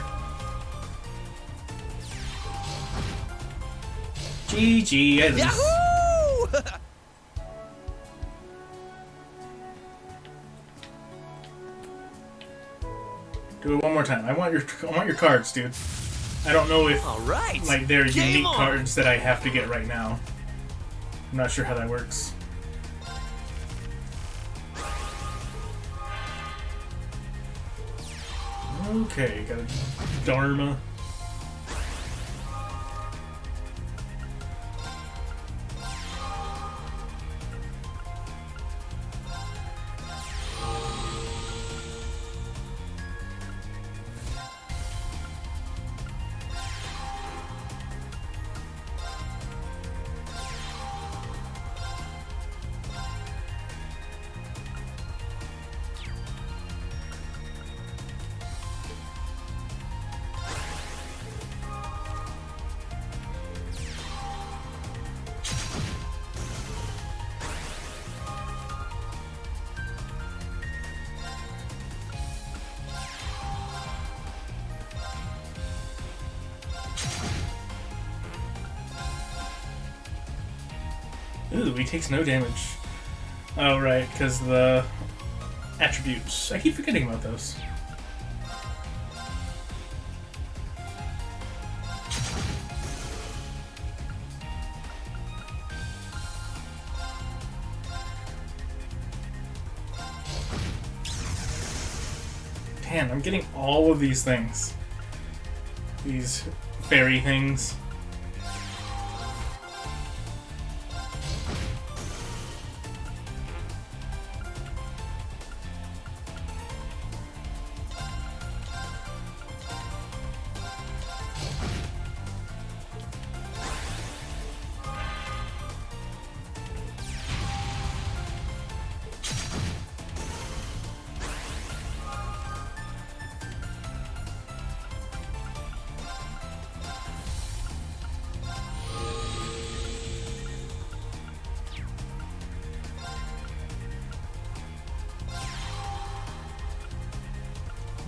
GG, I lose. Yahoo! Do it one more time. I want your cards, dude. I don't know if like they're unique cards that I have to get right now. I'm not sure how that works. Okay, got a Dharma. Ooh, he takes no damage. Oh, right, because the attributes. I keep forgetting about those. Man, I'm getting all of these things. These fairy things.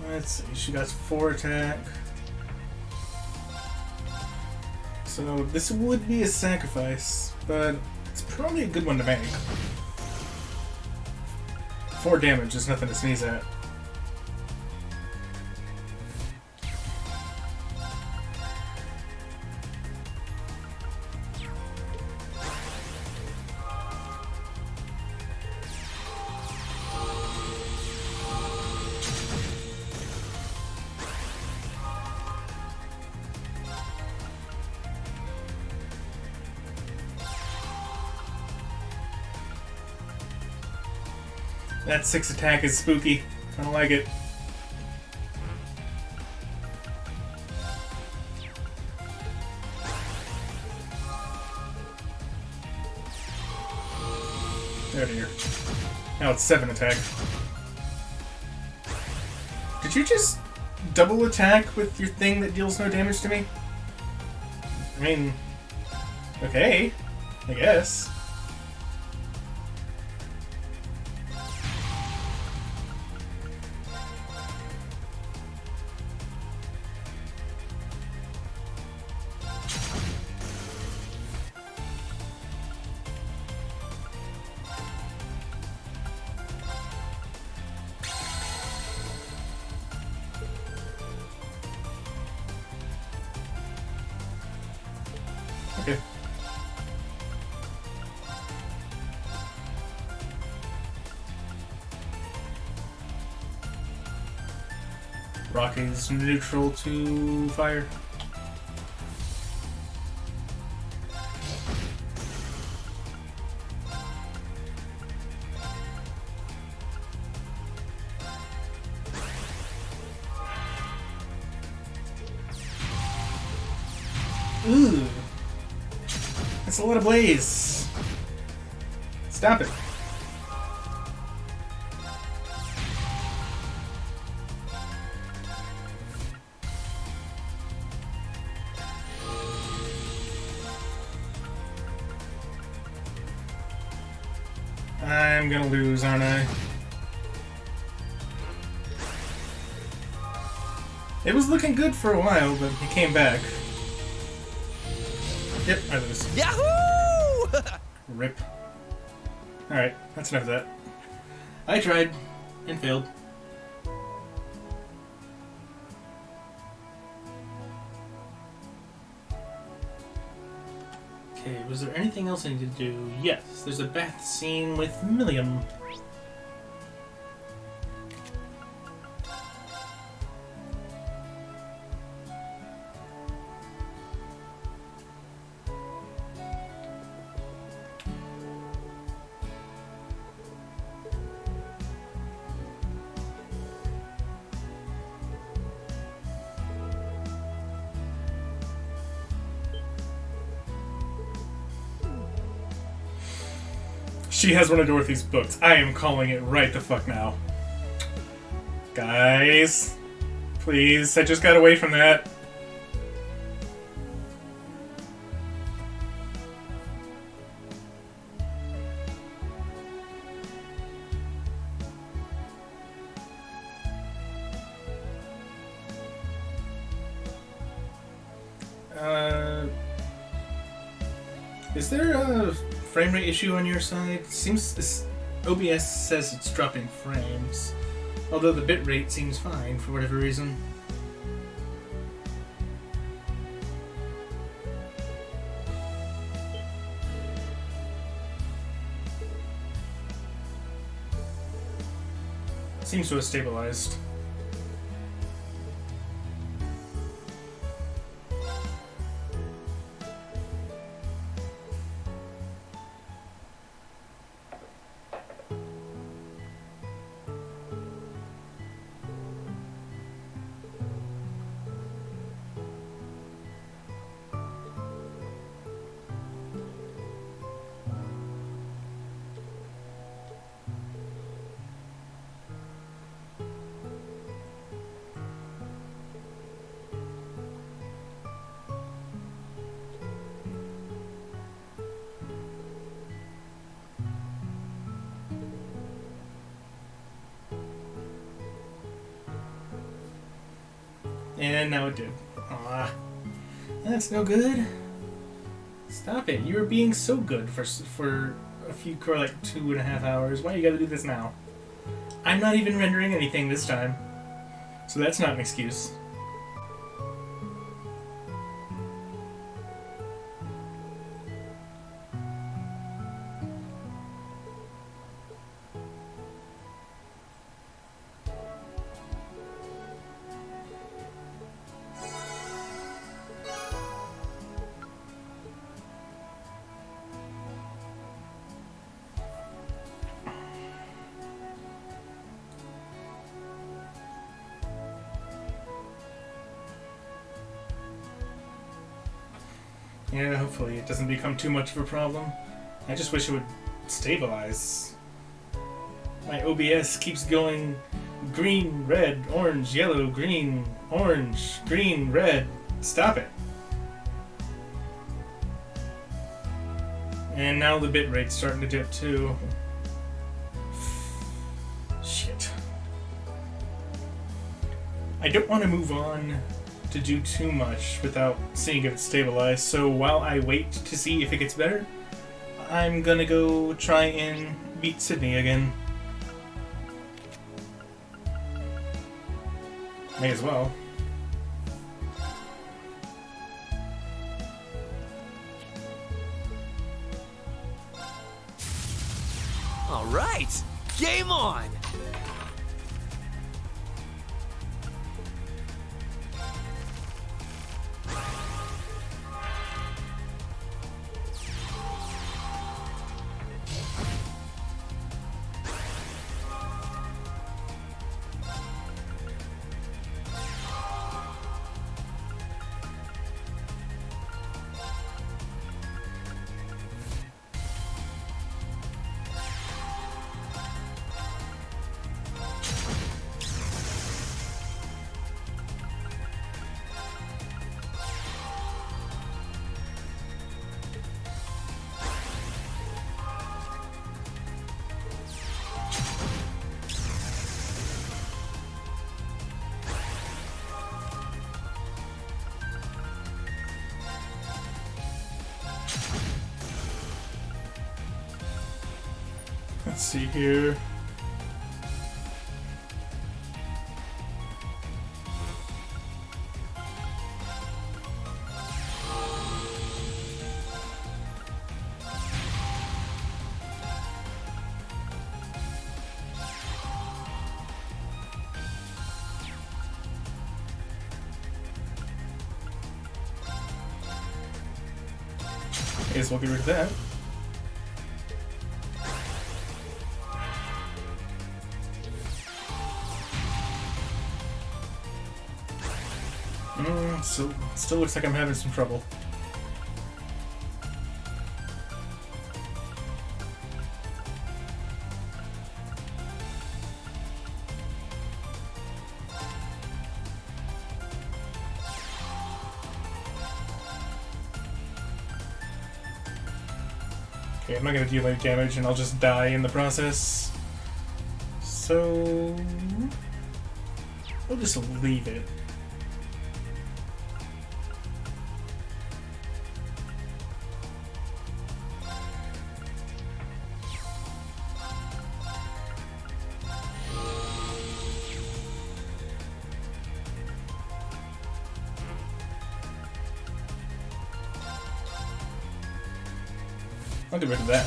Let's see, she got 4 attack. So this would be a sacrifice, but it's probably a good one to make. 4 damage is nothing to sneeze at. That 6 attack is spooky. I don't like it. Oh dear. Now it's 7 attack. Did you just double attack with your thing that deals no damage to me? I mean, okay, I guess. Okay. Rock is neutral to fire. Ooh. That's a lot of blaze. Stop it. I'm gonna lose, aren't I? It was looking good for a while, but he came back. Yep, I lose. Yahoo! Rip. Alright, that's enough of that. I tried, and failed. Okay, was there anything else I need to do? Yes, there's a bath scene with Millium. She has one of Dorothy's books. I am calling it right the fuck now. Guys, please, I just got away from that. Is there a frame rate issue on your side? Seems OBS says it's dropping frames, although the bit rate seems fine for whatever reason. Seems to have stabilized. And now it did. Aw. That's no good. Stop it. You were being so good for like 2.5 hours. Why you gotta do this now? I'm not even rendering anything this time. So that's not an excuse. Yeah, hopefully it doesn't become too much of a problem. I just wish it would stabilize. My OBS keeps going green, red, orange, yellow, green, orange, green, red. Stop it. And now the bitrate's starting to dip too. Shit. I don't want to move on to do too much without seeing if it's stabilized, so while I wait to see if it gets better, I'm gonna go try and beat Sydney again. May as well. All right, game on! Let's see here. Guess we'll get rid of that. Still looks like I'm having some trouble. Okay, I'm not gonna deal any damage and I'll just die in the process. So we'll just leave it. I'll get rid of that.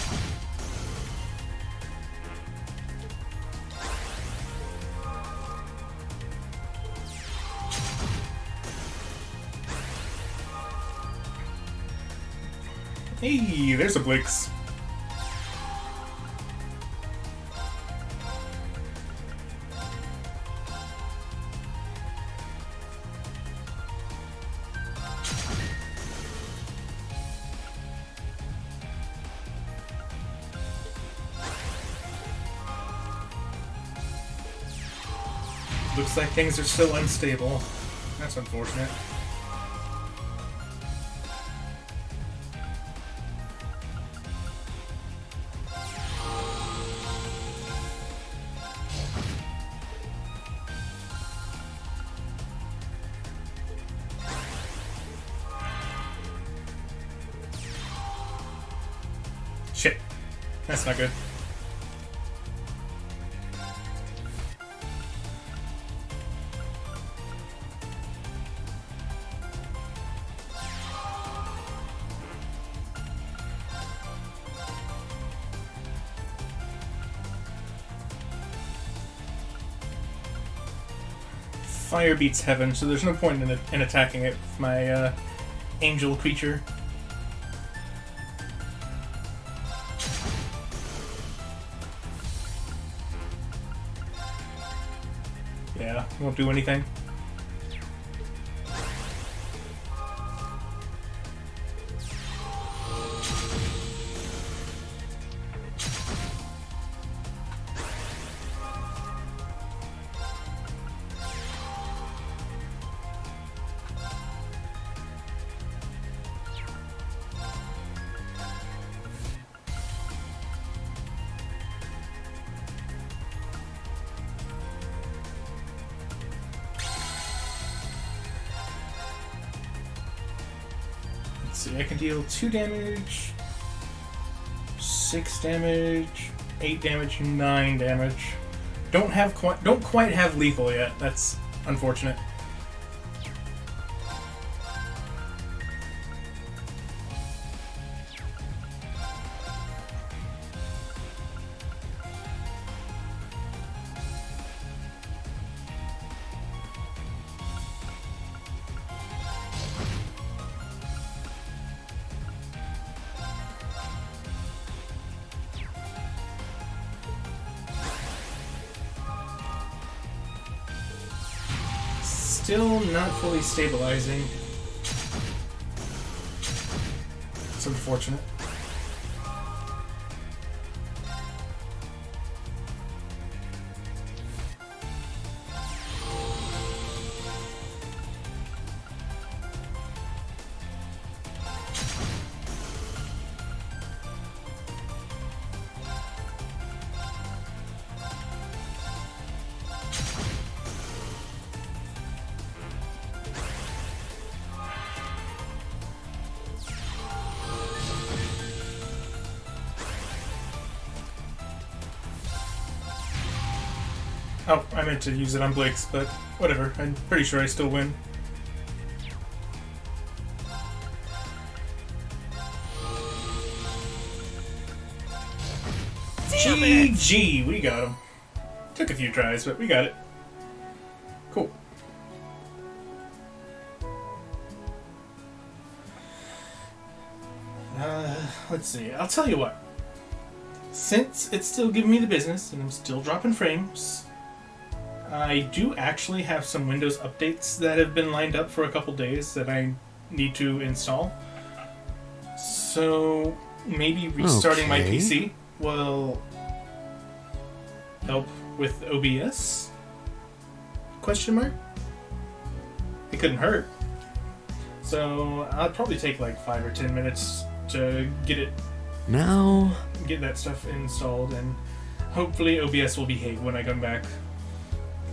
Hey, there's a Blix. Looks like things are still unstable. That's unfortunate. Shit. That's not good. Fire beats heaven, so there's no point in attacking it with my angel creature. Yeah, won't do anything. see, I can deal 2 damage, 6 damage, 8 damage, 9 damage. Don't quite have lethal yet. That's unfortunate. Still not fully stabilizing. It's unfortunate. Oh, I meant to use it on Blix, but whatever. I'm pretty sure I still win. GG! We got him. Took a few tries, but we got it. Cool. Let's see. I'll tell you what. Since it's still giving me the business, and I'm still dropping frames, I do actually have some Windows updates that have been lined up for a couple days that I need to install. So maybe restarting my PC will help with OBS? Question mark? It couldn't hurt. So I'll probably take like 5 or 10 minutes to get that stuff installed, and hopefully OBS will behave when I come back.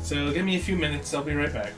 So give me a few minutes, I'll be right back.